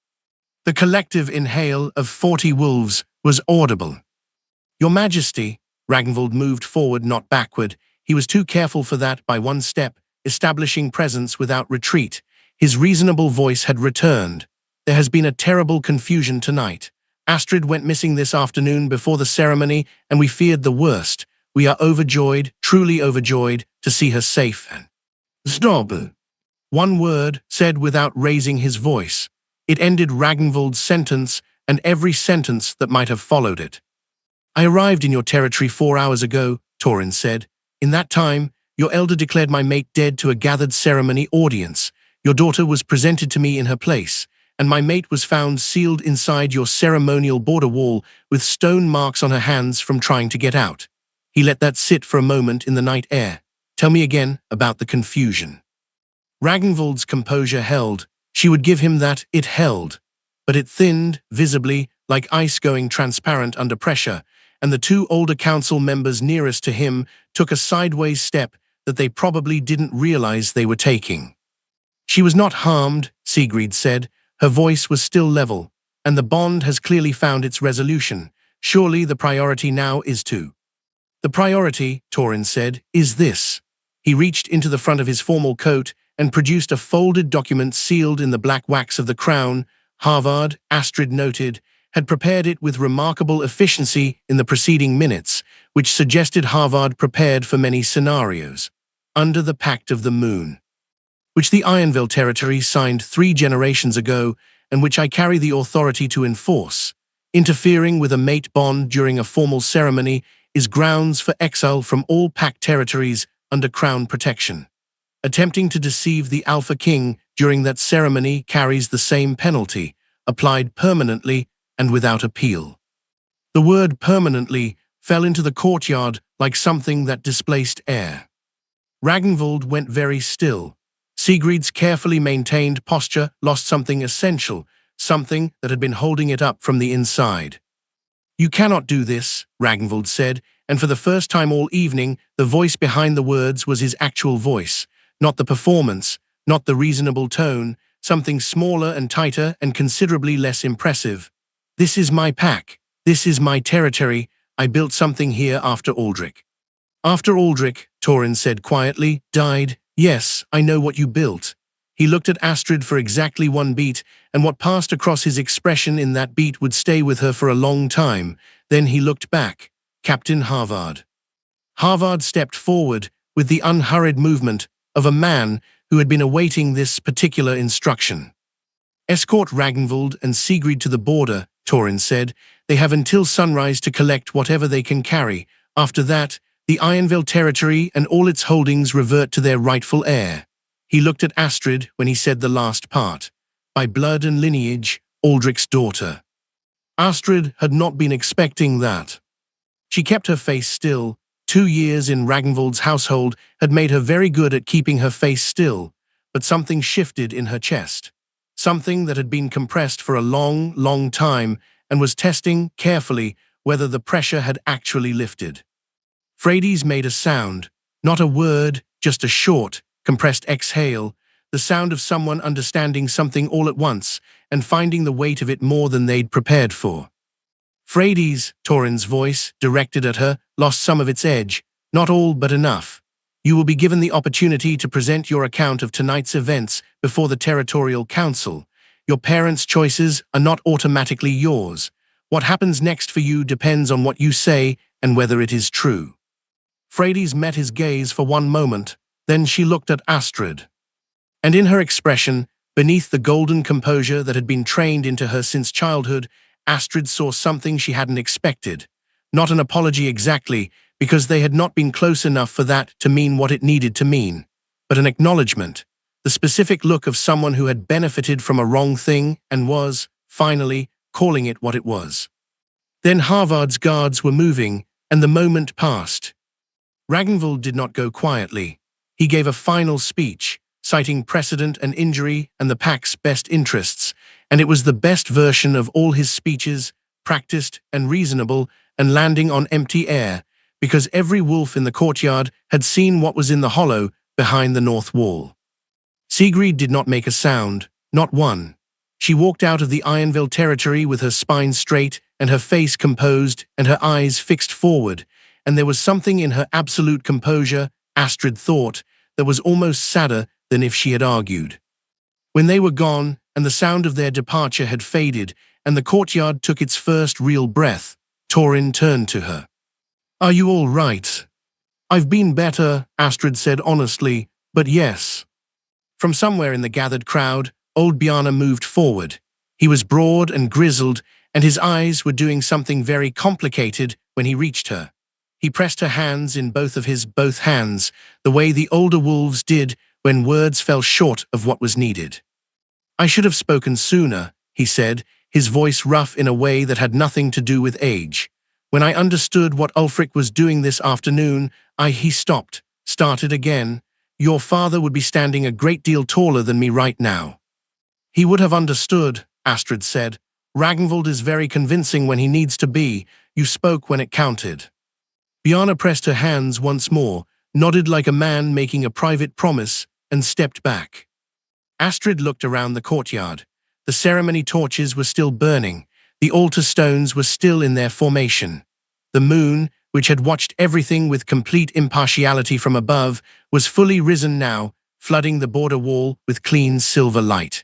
The collective inhale of 40 wolves was audible. Your Majesty, Ragnvald moved forward, not backward. He was too careful for that by one step, establishing presence without retreat. His reasonable voice had returned. There has been a terrible confusion tonight. Astrid went missing this afternoon before the ceremony, and we feared the worst. We are overjoyed, truly overjoyed, to see her safe and stop. One word, said without raising his voice. It ended Ragnvald's sentence and every sentence that might have followed it. I arrived in your territory 4 hours ago, Torin said. In that time, your elder declared my mate dead to a gathered ceremony audience. Your daughter was presented to me in her place, and my mate was found sealed inside your ceremonial border wall with stone marks on her hands from trying to get out. He let that sit for a moment in the night air. Tell me again about the confusion. Ragnvald's composure held. She would give him that, it held. But it thinned, visibly, like ice going transparent under pressure, and the two older council members nearest to him took a sideways step that they probably didn't realize they were taking. She was not harmed, Sigrid said. Her voice was still level, and the bond has clearly found its resolution. Surely the priority now is to. The priority, Torin said, is this. He reached into the front of his formal coat and produced a folded document sealed in the black wax of the crown. Harvard, Astrid noted, had prepared it with remarkable efficiency in the preceding minutes, which suggested Harvard prepared for many scenarios. Under the Pact of the Moon, which the Ironville territory signed 3 generations ago and which I carry the authority to enforce. Interfering with a mate bond during a formal ceremony is grounds for exile from all Pact territories under Crown protection. Attempting to deceive the Alpha King during that ceremony carries the same penalty, applied permanently and without appeal. The word permanently fell into the courtyard like something that displaced air. Ragnvald went very still. Sigrid's carefully maintained posture lost something essential, something that had been holding it up from the inside. You cannot do this, Ragnvald said, and for the first time all evening, the voice behind the words was his actual voice, not the performance, not the reasonable tone, something smaller and tighter and considerably less impressive. This is my pack. This is my territory. I built something here after Aldrich. After Aldrich, Torin said quietly, died. Yes, I know what you built. He looked at Astrid for exactly one beat, and what passed across his expression in that beat would stay with her for a long time. Then he looked back. Captain Harvard. Harvard stepped forward with the unhurried movement of a man who had been awaiting this particular instruction. Escort Ragnvald and Sigrid to the border, Torin said. They have until sunrise to collect whatever they can carry. After that, the Ironville territory and all its holdings revert to their rightful heir. He looked at Astrid when he said the last part. By blood and lineage, Aldrich's daughter. Astrid had not been expecting that. She kept her face still. 2 years in Ragnvald's household had made her very good at keeping her face still, but something shifted in her chest. Something that had been compressed for a long, long time and was testing carefully whether the pressure had actually lifted. Frades made a sound, not a word, just a short, compressed exhale, the sound of someone understanding something all at once and finding the weight of it more than they'd prepared for. Frades, Torin's voice, directed at her, lost some of its edge. Not all, but enough. You will be given the opportunity to present your account of tonight's events before the Territorial Council. Your parents' choices are not automatically yours. What happens next for you depends on what you say and whether it is true. Frades met his gaze for one moment, then she looked at Astrid. And in her expression, beneath the golden composure that had been trained into her since childhood, Astrid saw something she hadn't expected. Not an apology exactly, because they had not been close enough for that to mean what it needed to mean, but an acknowledgement, the specific look of someone who had benefited from a wrong thing and was, finally, calling it what it was. Then Harvard's guards were moving, and the moment passed. Ragnvald did not go quietly. He gave a final speech, citing precedent and injury and the Pact's best interests, and it was the best version of all his speeches, practiced and reasonable, and landing on empty air, because every wolf in the courtyard had seen what was in the hollow behind the north wall. Sigrid did not make a sound, not one. She walked out of the Ironville territory with her spine straight and her face composed and her eyes fixed forward, and there was something in her absolute composure Astrid thought, that was almost sadder than if she had argued. When they were gone, and the sound of their departure had faded, and the courtyard took its first real breath, Torin turned to her. "Are you all right?" "I've been better," Astrid said honestly, "but yes." From somewhere in the gathered crowd, old Bjarne moved forward. He was broad and grizzled, and his eyes were doing something very complicated when he reached her. He pressed her hands in both hands, the way the older wolves did when words fell short of what was needed. "I should have spoken sooner," he said, his voice rough in a way that had nothing to do with age. "When I understood what Ulfric was doing this afternoon, he stopped, started again. Your father would be standing a great deal taller than me right now." "He would have understood," Astrid said. "Ragnvald is very convincing when he needs to be. You spoke when it counted." Bjarne pressed her hands once more, nodded like a man making a private promise, and stepped back. Astrid looked around the courtyard. The ceremony torches were still burning. The altar stones were still in their formation. The moon, which had watched everything with complete impartiality from above, was fully risen now, flooding the border wall with clean silver light.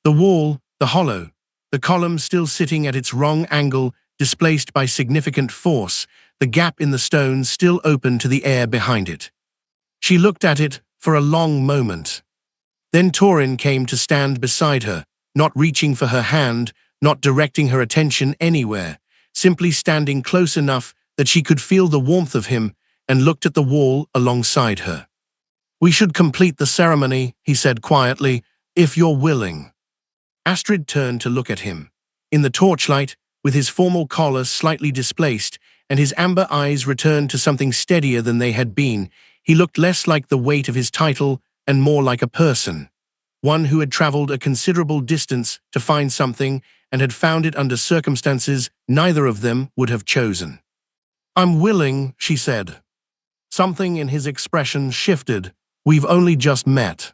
The wall, the hollow, the column still sitting at its wrong angle, displaced by significant force, the gap in the stone still open to the air behind it. She looked at it for a long moment. Then Torin came to stand beside her, not reaching for her hand, not directing her attention anywhere, simply standing close enough that she could feel the warmth of him, and looked at the wall alongside her. "We should complete the ceremony," he said quietly, "if you're willing." Astrid turned to look at him. In the torchlight, with his formal collar slightly displaced, and his amber eyes returned to something steadier than they had been, he looked less like the weight of his title and more like a person. One who had traveled a considerable distance to find something and had found it under circumstances neither of them would have chosen. "I'm willing," she said. Something in his expression shifted. "We've only just met."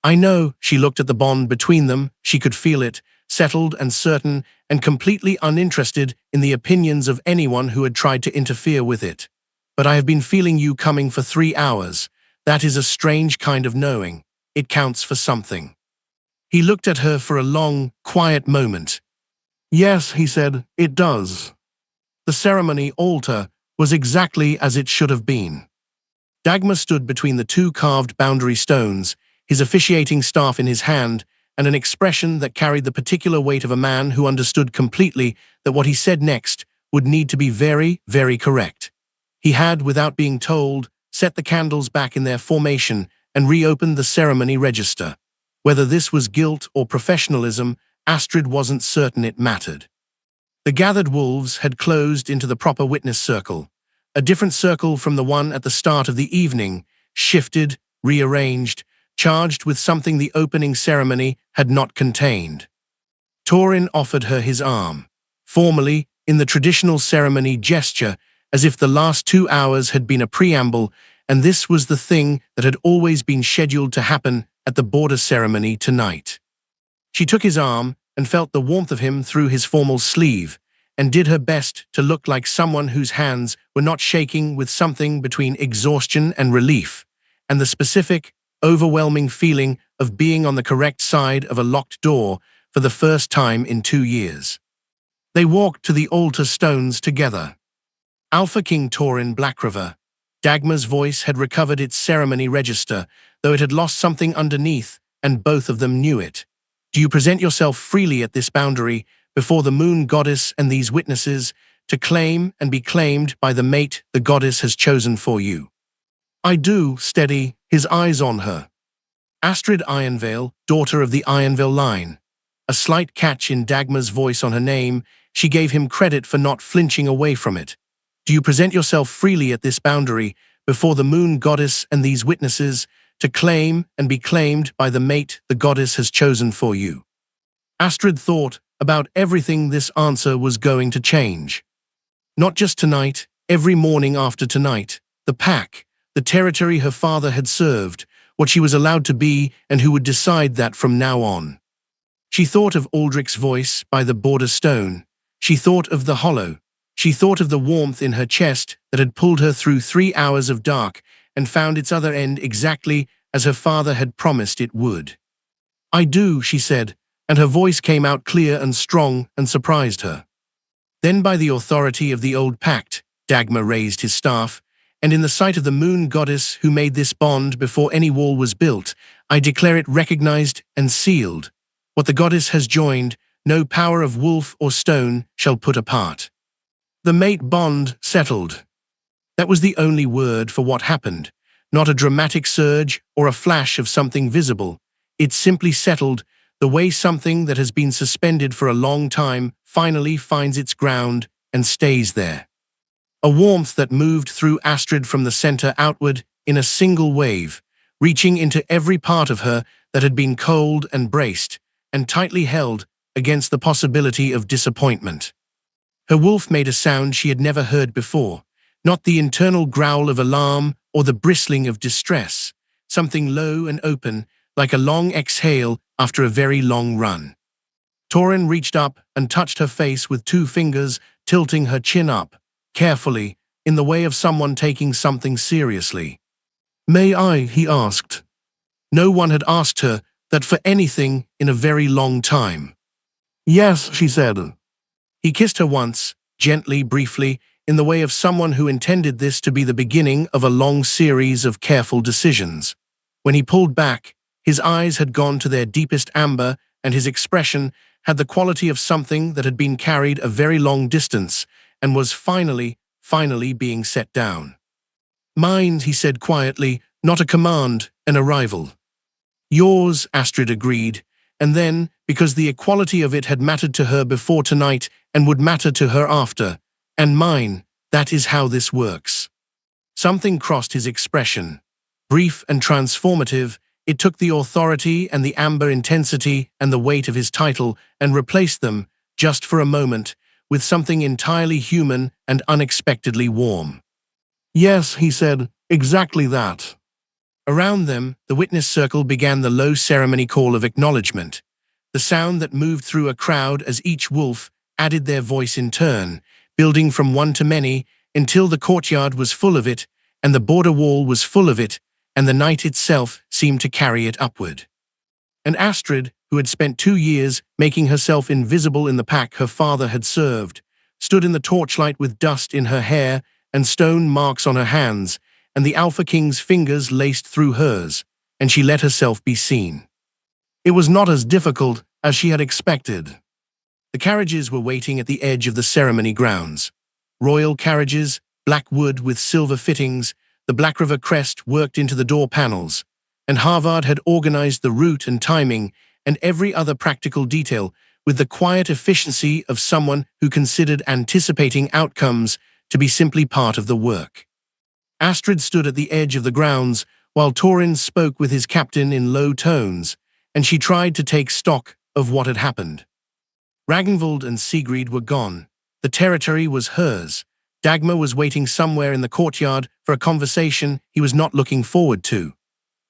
"I know," she looked at the bond between them, she could feel it, settled and certain, and completely uninterested in the opinions of anyone who had tried to interfere with it. "But I have been feeling you coming for 3 hours. That is a strange kind of knowing. It counts for something." He looked at her for a long, quiet moment. "Yes," he said, "it does." The ceremony altar was exactly as it should have been. Dagmar stood between the two carved boundary stones, his officiating staff in his hand, and an expression that carried the particular weight of a man who understood completely that what he said next would need to be very, very correct. He had, without being told, set the candles back in their formation and reopened the ceremony register. Whether this was guilt or professionalism, Astrid wasn't certain it mattered. The gathered wolves had closed into the proper witness circle, a different circle from the one at the start of the evening, shifted, rearranged, charged with something the opening ceremony had not contained. Torin offered her his arm, formally, in the traditional ceremony gesture, as if the last 2 hours had been a preamble, and this was the thing that had always been scheduled to happen at the border ceremony tonight. She took his arm and felt the warmth of him through his formal sleeve, and did her best to look like someone whose hands were not shaking with something between exhaustion and relief, and the specific, overwhelming feeling of being on the correct side of a locked door for the first time in 2 years. They walked to the altar stones together. Alpha King Torin Blackriver. Dagmar's voice had recovered its ceremony register, though it had lost something underneath, and both of them knew it. "Do you present yourself freely at this boundary, before the moon goddess and these witnesses, to claim and be claimed by the mate the goddess has chosen for you?" "I do," steady, his eyes on her. Astrid Ironvale, daughter of the Ironvale line. A slight catch in Dagmar's voice on her name, she gave him credit for not flinching away from it. "Do you present yourself freely at this boundary, before the moon goddess and these witnesses, to claim and be claimed by the mate the goddess has chosen for you?" Astrid thought about everything this answer was going to change. Not just tonight, every morning after tonight, the pack, the territory her father had served, what she was allowed to be, and who would decide that from now on. She thought of Aldrich's voice by the border stone. She thought of the hollow. She thought of the warmth in her chest that had pulled her through 3 hours of dark and found its other end exactly as her father had promised it would. "I do," she said, and her voice came out clear and strong and surprised her. "Then by the authority of the old pact," Dagmar raised his staff, "and in the sight of the moon goddess who made this bond before any wall was built, I declare it recognized and sealed. What the goddess has joined, no power of wolf or stone shall put apart." The mate bond settled. That was the only word for what happened, not a dramatic surge or a flash of something visible. It simply settled, the way something that has been suspended for a long time finally finds its ground and stays there. A warmth that moved through Astrid from the center outward in a single wave, reaching into every part of her that had been cold and braced, and tightly held against the possibility of disappointment. Her wolf made a sound she had never heard before, not the internal growl of alarm or the bristling of distress, something low and open, like a long exhale after a very long run. Torin reached up and touched her face with 2 fingers, tilting her chin up, carefully, in the way of someone taking something seriously. "May I?" he asked. No one had asked her that for anything in a very long time. "Yes," she said. He kissed her once, gently, briefly, in the way of someone who intended this to be the beginning of a long series of careful decisions. When he pulled back, his eyes had gone to their deepest amber, and his expression had the quality of something that had been carried a very long distance and was finally being set down. "Mine," he said quietly, "not a command, an arrival." "Yours," Astrid agreed, and then, because the equality of it had mattered to her before tonight and would matter to her after, "and mine, that is how this works." Something crossed his expression. Brief and transformative, it took the authority and the amber intensity and the weight of his title and replaced them, just for a moment, with something entirely human and unexpectedly warm. "Yes," he said, "exactly that." Around them, the witness circle began the low ceremony call of acknowledgement, the sound that moved through a crowd as each wolf added their voice in turn, building from one to many, until the courtyard was full of it, and the border wall was full of it, and the night itself seemed to carry it upward. And Astrid, who had spent 2 years making herself invisible in the pack her father had served, stood in the torchlight with dust in her hair and stone marks on her hands, and the Alpha King's fingers laced through hers, and she let herself be seen. It was not as difficult as she had expected. The carriages were waiting at the edge of the ceremony grounds. Royal carriages, black wood with silver fittings, the Black River crest worked into the door panels, and Harvard had organized the route and timing and every other practical detail with the quiet efficiency of someone who considered anticipating outcomes to be simply part of the work. Astrid stood at the edge of the grounds while Torin spoke with his captain in low tones, and she tried to take stock of what had happened. Ragnvald and Sigrid were gone. The territory was hers. Dagmar was waiting somewhere in the courtyard for a conversation he was not looking forward to.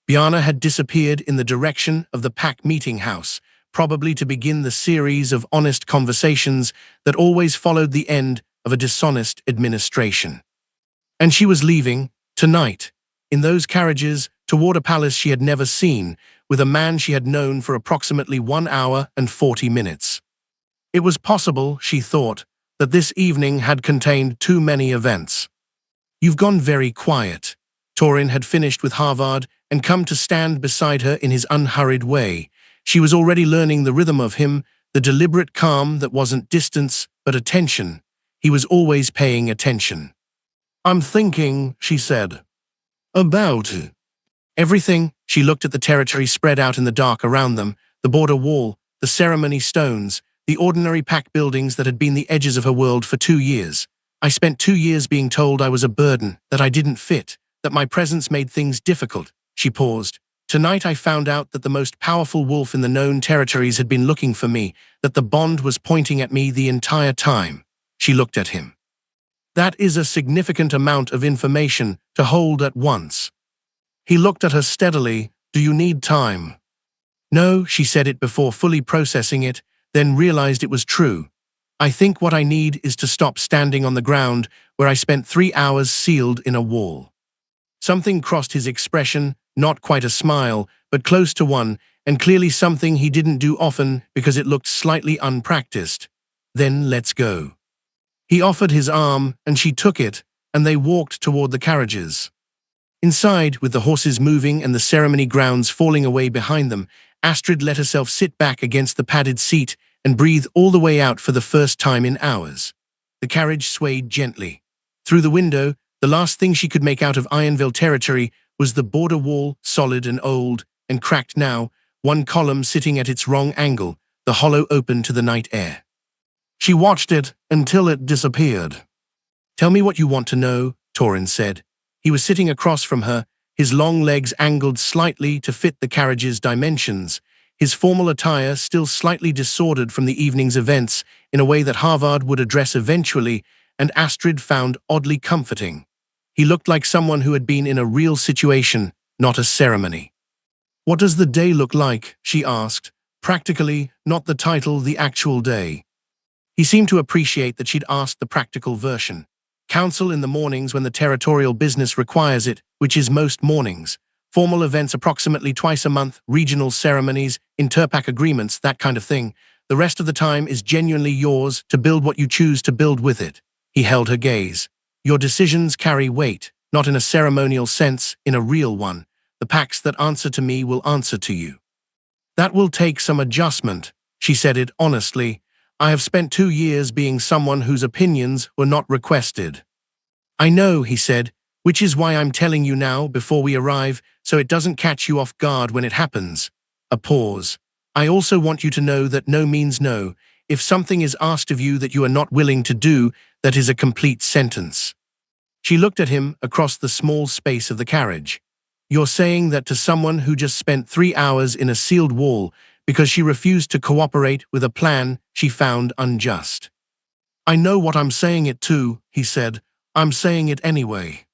Bjarne had disappeared in the direction of the pack meeting house, probably to begin the series of honest conversations that always followed the end of a dishonest administration. And she was leaving, tonight, in those carriages, toward a palace she had never seen, with a man she had known for approximately 1 hour and 40 minutes. It was possible, she thought, that this evening had contained too many events. "You've gone very quiet." Torin had finished with Harvard and come to stand beside her in his unhurried way. She was already learning the rhythm of him, the deliberate calm that wasn't distance, but attention. He was always paying attention. "I'm thinking," she said. "About everything." She looked at the territory spread out in the dark around them, the border wall, the ceremony stones, the ordinary pack buildings that had been the edges of her world for 2 years. "I spent 2 years being told I was a burden, that I didn't fit, that my presence made things difficult." She paused. "Tonight I found out that the most powerful wolf in the known territories had been looking for me, that the bond was pointing at me the entire time." She looked at him. "That is a significant amount of information to hold at once." He looked at her steadily. "Do you need time?" "No," she said it before fully processing it, then realized it was true. "I think what I need is to stop standing on the ground where I spent 3 hours sealed in a wall." Something crossed his expression, not quite a smile, but close to one, and clearly something he didn't do often because it looked slightly unpracticed. Then let's go. He offered his arm, and she took it, and they walked toward the carriages. Inside, with the horses moving and the ceremony grounds falling away behind them, Astrid let herself sit back against the padded seat and breathe all the way out for the first time in hours. The carriage swayed gently. Through the window, the last thing she could make out of Ironville territory was the border wall, solid and old, and cracked now, one column sitting at its wrong angle, the hollow open to the night air. She watched it until it disappeared. "Tell me what you want to know," Torin said. He was sitting across from her, his long legs angled slightly to fit the carriage's dimensions, his formal attire still slightly disordered from the evening's events in a way that Harvard would address eventually, and Astrid found oddly comforting. He looked like someone who had been in a real situation, not a ceremony. "What does the day look like?" she asked. Practically, not the title, the actual day. He seemed to appreciate that she'd asked the practical version. Council in the mornings when the territorial business requires it, which is most mornings. Formal events approximately twice a month, regional ceremonies, interpack agreements, that kind of thing. The rest of the time is genuinely yours to build what you choose to build with it. He held her gaze. Your decisions carry weight, not in a ceremonial sense, in a real one. The pacts that answer to me will answer to you. That will take some adjustment, she said it honestly. I have spent 2 years being someone whose opinions were not requested. I know, he said, which is why I'm telling you now before we arrive, so it doesn't catch you off guard when it happens. A pause. I also want you to know that no means no. If something is asked of you that you are not willing to do, that is a complete sentence. She looked at him across the small space of the carriage. You're saying that to someone who just spent 3 hours in a sealed wall because she refused to cooperate with a plan she found unjust. I know what I'm saying it to, he said. I'm saying it anyway.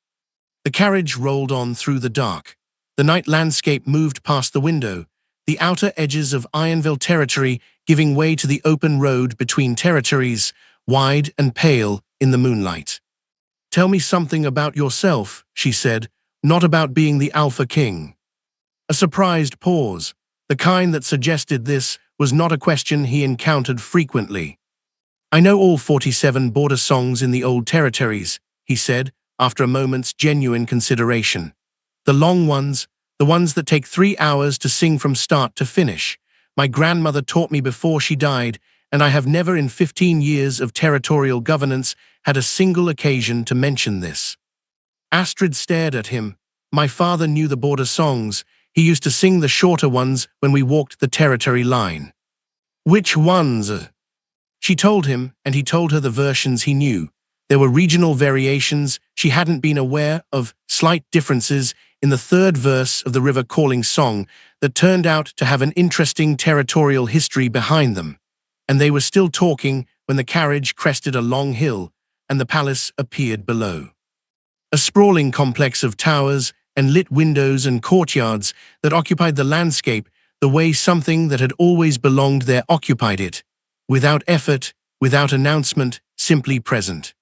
The carriage rolled on through the dark. The night landscape moved past the window, the outer edges of Ironville territory giving way to the open road between territories, wide and pale in the moonlight. Tell me something about yourself, she said, not about being the Alpha King. A surprised pause. The kind that suggested this was not a question he encountered frequently. I know all 47 border songs in the old territories, he said, after a moment's genuine consideration. The long ones, the ones that take 3 hours to sing from start to finish. My grandmother taught me before she died, and I have never in 15 years of territorial governance had a single occasion to mention this. Astrid stared at him. My father knew the border songs. He used to sing the shorter ones when we walked the territory line. Which ones? She told him, and he told her the versions he knew. There were regional variations she hadn't been aware of, slight differences in the third verse of the River Calling song that turned out to have an interesting territorial history behind them. And they were still talking when the carriage crested a long hill and the palace appeared below. A sprawling complex of towers and lit windows and courtyards that occupied the landscape the way something that had always belonged there occupied it, without effort, without announcement, simply present.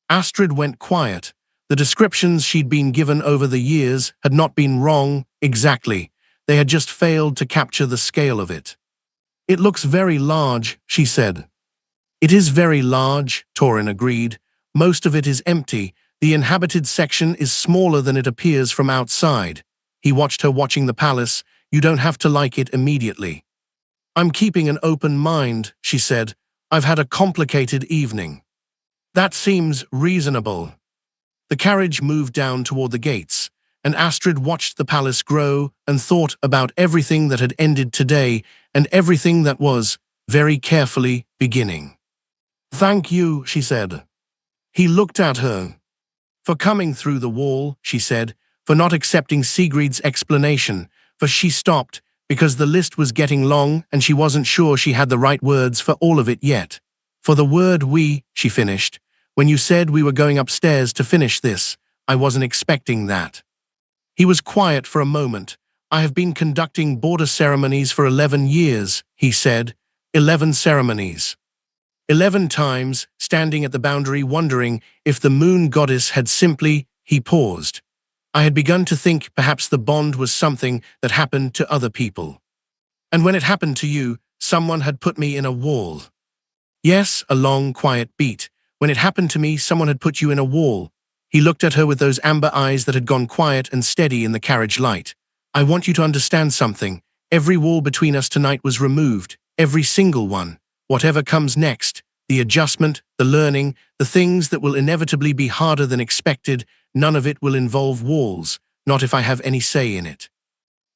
Astrid went quiet. The descriptions she'd been given over the years had not been wrong, exactly. They had just failed to capture the scale of it. It looks very large, she said. It is very large, Torin agreed. Most of it is empty. The inhabited section is smaller than it appears from outside. He watched her watching the palace. You don't have to like it immediately. I'm keeping an open mind, she said. I've had a complicated evening. That seems reasonable. The carriage moved down toward the gates, and Astrid watched the palace grow and thought about everything that had ended today and everything that was, very carefully, beginning. Thank you, she said. He looked at her. For coming through the wall, she said, for not accepting Sigrid's explanation, for she stopped, because the list was getting long and she wasn't sure she had the right words for all of it yet. For the word we, she finished. When you said we were going upstairs to finish this, I wasn't expecting that. He was quiet for a moment. I have been conducting border ceremonies for 11 years, he said. 11 ceremonies. 11 times, standing at the boundary wondering if the moon goddess had simply, he paused. I had begun to think perhaps the bond was something that happened to other people. And when it happened to you, someone had put me in a wall. Yes, a long, quiet beat. When it happened to me, someone had put you in a wall. He looked at her with those amber eyes that had gone quiet and steady in the carriage light. I want you to understand something. Every wall between us tonight was removed. Every single one. Whatever comes next, the adjustment, the learning, the things that will inevitably be harder than expected, none of it will involve walls, not if I have any say in it.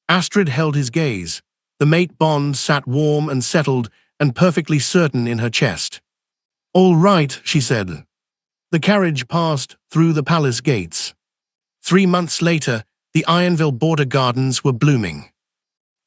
Astrid held his gaze. The mate bond sat warm and settled and perfectly certain in her chest. All right, she said. The carriage passed through the palace gates. 3 months later, the Ironville border gardens were blooming.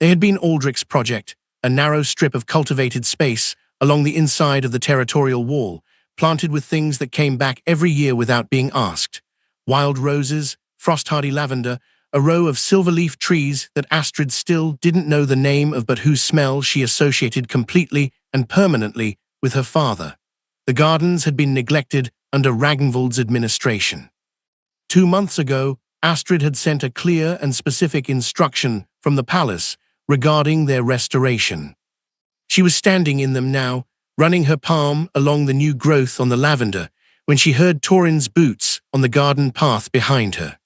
They had been Aldrich's project, a narrow strip of cultivated space along the inside of the territorial wall, planted with things that came back every year without being asked. Wild roses, frost-hardy lavender, a row of silver-leaf trees that Astrid still didn't know the name of but whose smell she associated completely and permanently with her father. The gardens had been neglected under Ragnvald's administration. 2 months ago, Astrid had sent a clear and specific instruction from the palace regarding their restoration. She was standing in them now, running her palm along the new growth on the lavender, when she heard Torin's boots on the garden path behind her.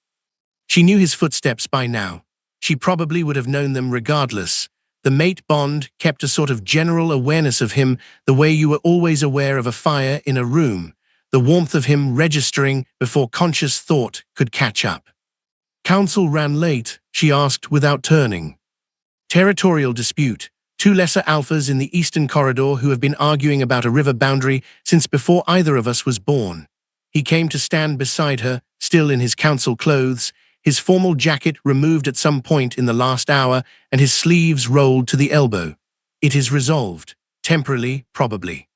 She knew his footsteps by now. She probably would have known them regardless. The mate bond kept a sort of general awareness of him, the way you were always aware of a fire in a room, the warmth of him registering before conscious thought could catch up. Council ran late, she asked without turning. Territorial dispute. 2 lesser alphas in the eastern corridor who have been arguing about a river boundary since before either of us was born. He came to stand beside her, still in his council clothes, his formal jacket removed at some point in the last hour and his sleeves rolled to the elbow. It is resolved. Temporarily, probably.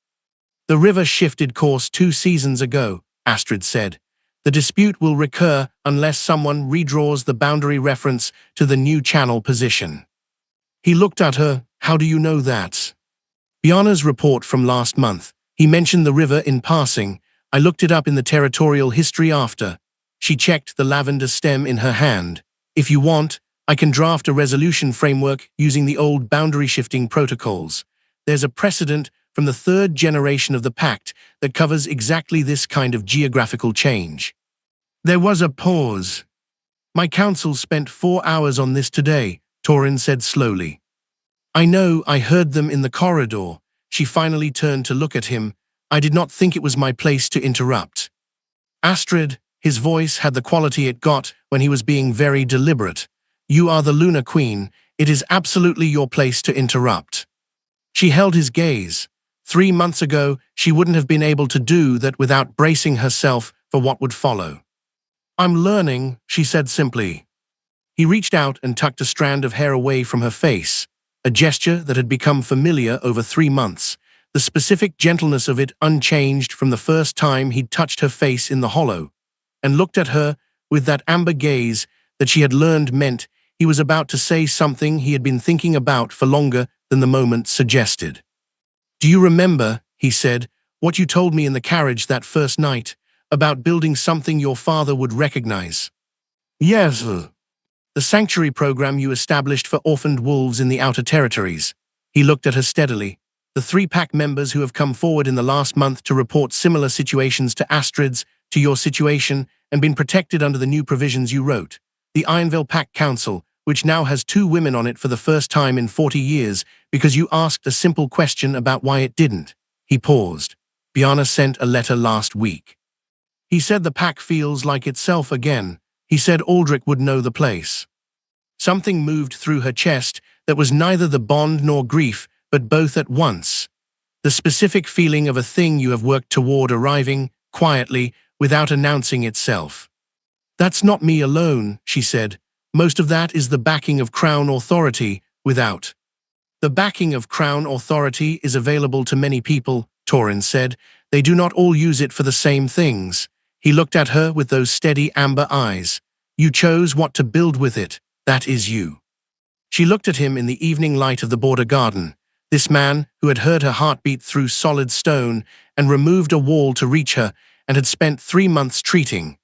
The river shifted course 2 seasons ago, Astrid said. The dispute will recur unless someone redraws the boundary reference to the new channel position. He looked at her. How do you know that? Bjarne's report from last month. He mentioned the river in passing. I looked it up in the territorial history after. She checked the lavender stem in her hand. If you want, I can draft a resolution framework using the old boundary shifting protocols. There's a precedent from the 3rd generation of the Pact that covers exactly this kind of geographical change. There was a pause. My council spent 4 hours on this today, Torin said slowly. I know, I heard them in the corridor. She finally turned to look at him. I did not think it was my place to interrupt. Astrid, his voice had the quality it got when he was being very deliberate. You are the Lunar Queen. It is absolutely your place to interrupt. She held his gaze. 3 months ago, she wouldn't have been able to do that without bracing herself for what would follow. I'm learning, she said simply. He reached out and tucked a strand of hair away from her face, a gesture that had become familiar over 3 months, the specific gentleness of it unchanged from the first time he'd touched her face in the hollow, and looked at her with that amber gaze that she had learned meant he was about to say something he had been thinking about for longer than the moment suggested. Do you remember, he said, what you told me in the carriage that first night, about building something your father would recognize? Yes. The sanctuary program you established for orphaned wolves in the outer territories. He looked at her steadily. The 3 pack members who have come forward in the last month to report similar situations to Astrid's, to your situation, and been protected under the new provisions you wrote. The Ironville Pack Council, which now has 2 women on it for the first time in 40 years, because you asked a simple question about why it didn't. He paused. Bjarne sent a letter last week. He said the pack feels like itself again. He said Aldrich would know the place. Something moved through her chest that was neither the bond nor grief, but both at once. The specific feeling of a thing you have worked toward arriving, quietly, without announcing itself. That's not me alone, she said. Most of that is the backing of Crown authority, without. The backing of Crown authority is available to many people, Torin said. They do not all use it for the same things. He looked at her with those steady amber eyes. You chose what to build with it. That is you. She looked at him in the evening light of the border garden. This man who had heard her heartbeat through solid stone and removed a wall to reach her and had spent 3 months treating.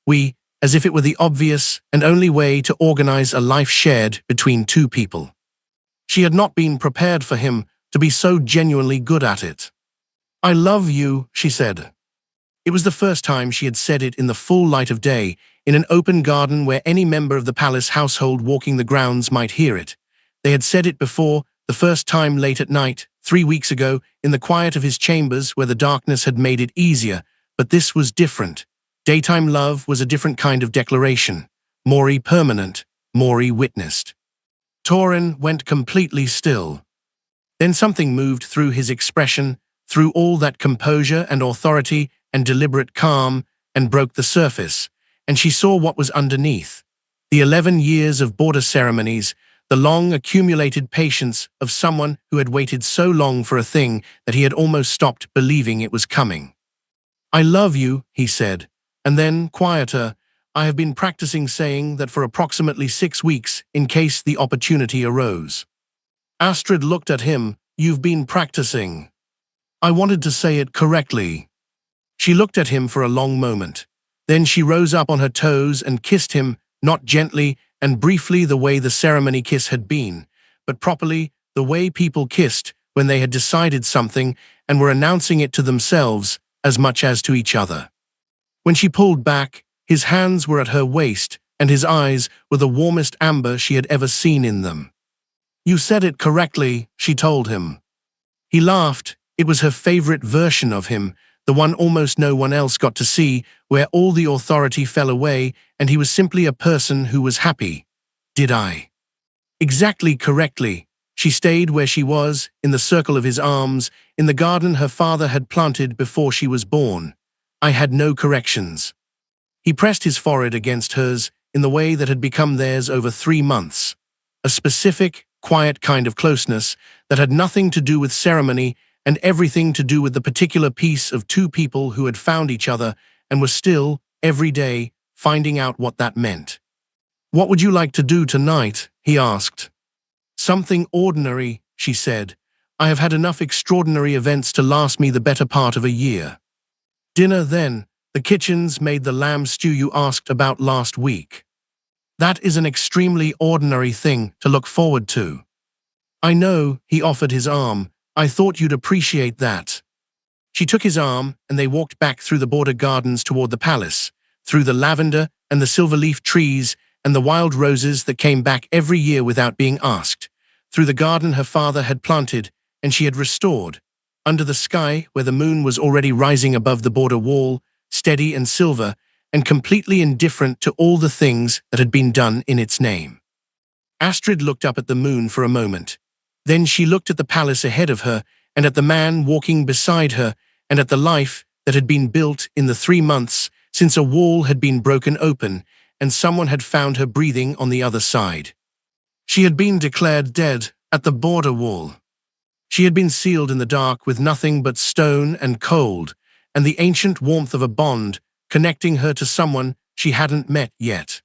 We, as if it were the obvious and only way to organize a life shared between two people. She had not been prepared for him to be so genuinely good at it. "I love you," she said. It was the first time she had said it in the full light of day, in an open garden where any member of the palace household walking the grounds might hear it. They had said it before, the first time late at night, 3 weeks ago, in the quiet of his chambers where the darkness had made it easier, but this was different. Daytime love was a different kind of declaration. Maury permanent, Maury witnessed. Torin went completely still. Then something moved through his expression, through all that composure and authority and deliberate calm, and broke the surface, and she saw what was underneath. The 11 years of border ceremonies, the long accumulated patience of someone who had waited so long for a thing that he had almost stopped believing it was coming. "I love you," he said, and then, quieter, "I have been practicing saying that for approximately 6 weeks in case the opportunity arose." Astrid looked at him. "You've been practicing." "I wanted to say it correctly." She looked at him for a long moment. Then she rose up on her toes and kissed him, not gently and briefly the way the ceremony kiss had been, but properly, the way people kissed when they had decided something and were announcing it to themselves as much as to each other. When she pulled back, his hands were at her waist and his eyes were the warmest amber she had ever seen in them. "You said it correctly," she told him. He laughed. It was her favorite version of him, the one almost no one else got to see, where all the authority fell away and he was simply a person who was happy. "Did I?" "Exactly correctly." She stayed where she was, in the circle of his arms, in the garden her father had planted before she was born. "I had no corrections." He pressed his forehead against hers in the way that had become theirs over 3 months. A specific, quiet kind of closeness that had nothing to do with ceremony and everything to do with the particular piece of two people who had found each other and were still, every day, finding out what that meant. "What would you like to do tonight?" he asked. "Something ordinary," she said. "I have had enough extraordinary events to last me the better part of a year." "Dinner, then. The kitchen's made the lamb stew you asked about last week." "That is an extremely ordinary thing to look forward to." "I know," he offered his arm. "I thought you'd appreciate that." She took his arm, and they walked back through the border gardens toward the palace, through the lavender and the silver-leaf trees and the wild roses that came back every year without being asked, through the garden her father had planted and she had restored, under the sky where the moon was already rising above the border wall, steady and silver, and completely indifferent to all the things that had been done in its name. Astrid looked up at the moon for a moment. Then she looked at the palace ahead of her, and at the man walking beside her, and at the life that had been built in the 3 months since a wall had been broken open, and someone had found her breathing on the other side. She had been declared dead at the border wall. She had been sealed in the dark with nothing but stone and cold, and the ancient warmth of a bond connecting her to someone she hadn't met yet.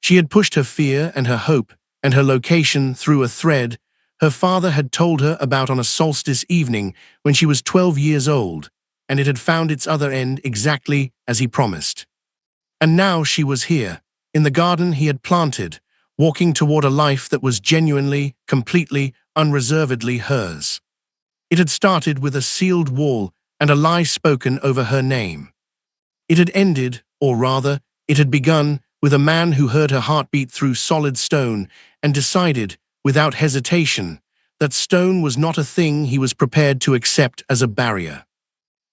She had pushed her fear and her hope and her location through a thread her father had told her about on a solstice evening when she was 12 years old, and it had found its other end exactly as he promised. And now she was here, in the garden he had planted, walking toward a life that was genuinely, completely, unreservedly hers. It had started with a sealed wall and a lie spoken over her name. It had ended, or rather, it had begun, with a man who heard her heartbeat through solid stone and decided, without hesitation, that stone was not a thing he was prepared to accept as a barrier.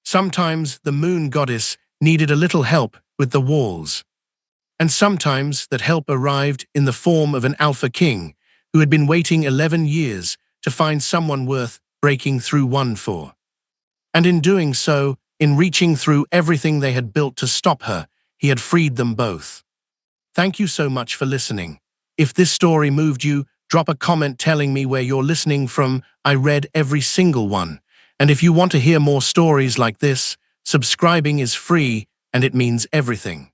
Sometimes the moon goddess needed a little help with the walls. And sometimes that help arrived in the form of an alpha king who had been waiting 11 years to find someone worth breaking through one for. And in doing so, in reaching through everything they had built to stop her, he had freed them both. Thank you so much for listening. If this story moved you, drop a comment telling me where you're listening from. I read every single one. And if you want to hear more stories like this, subscribing is free and it means everything.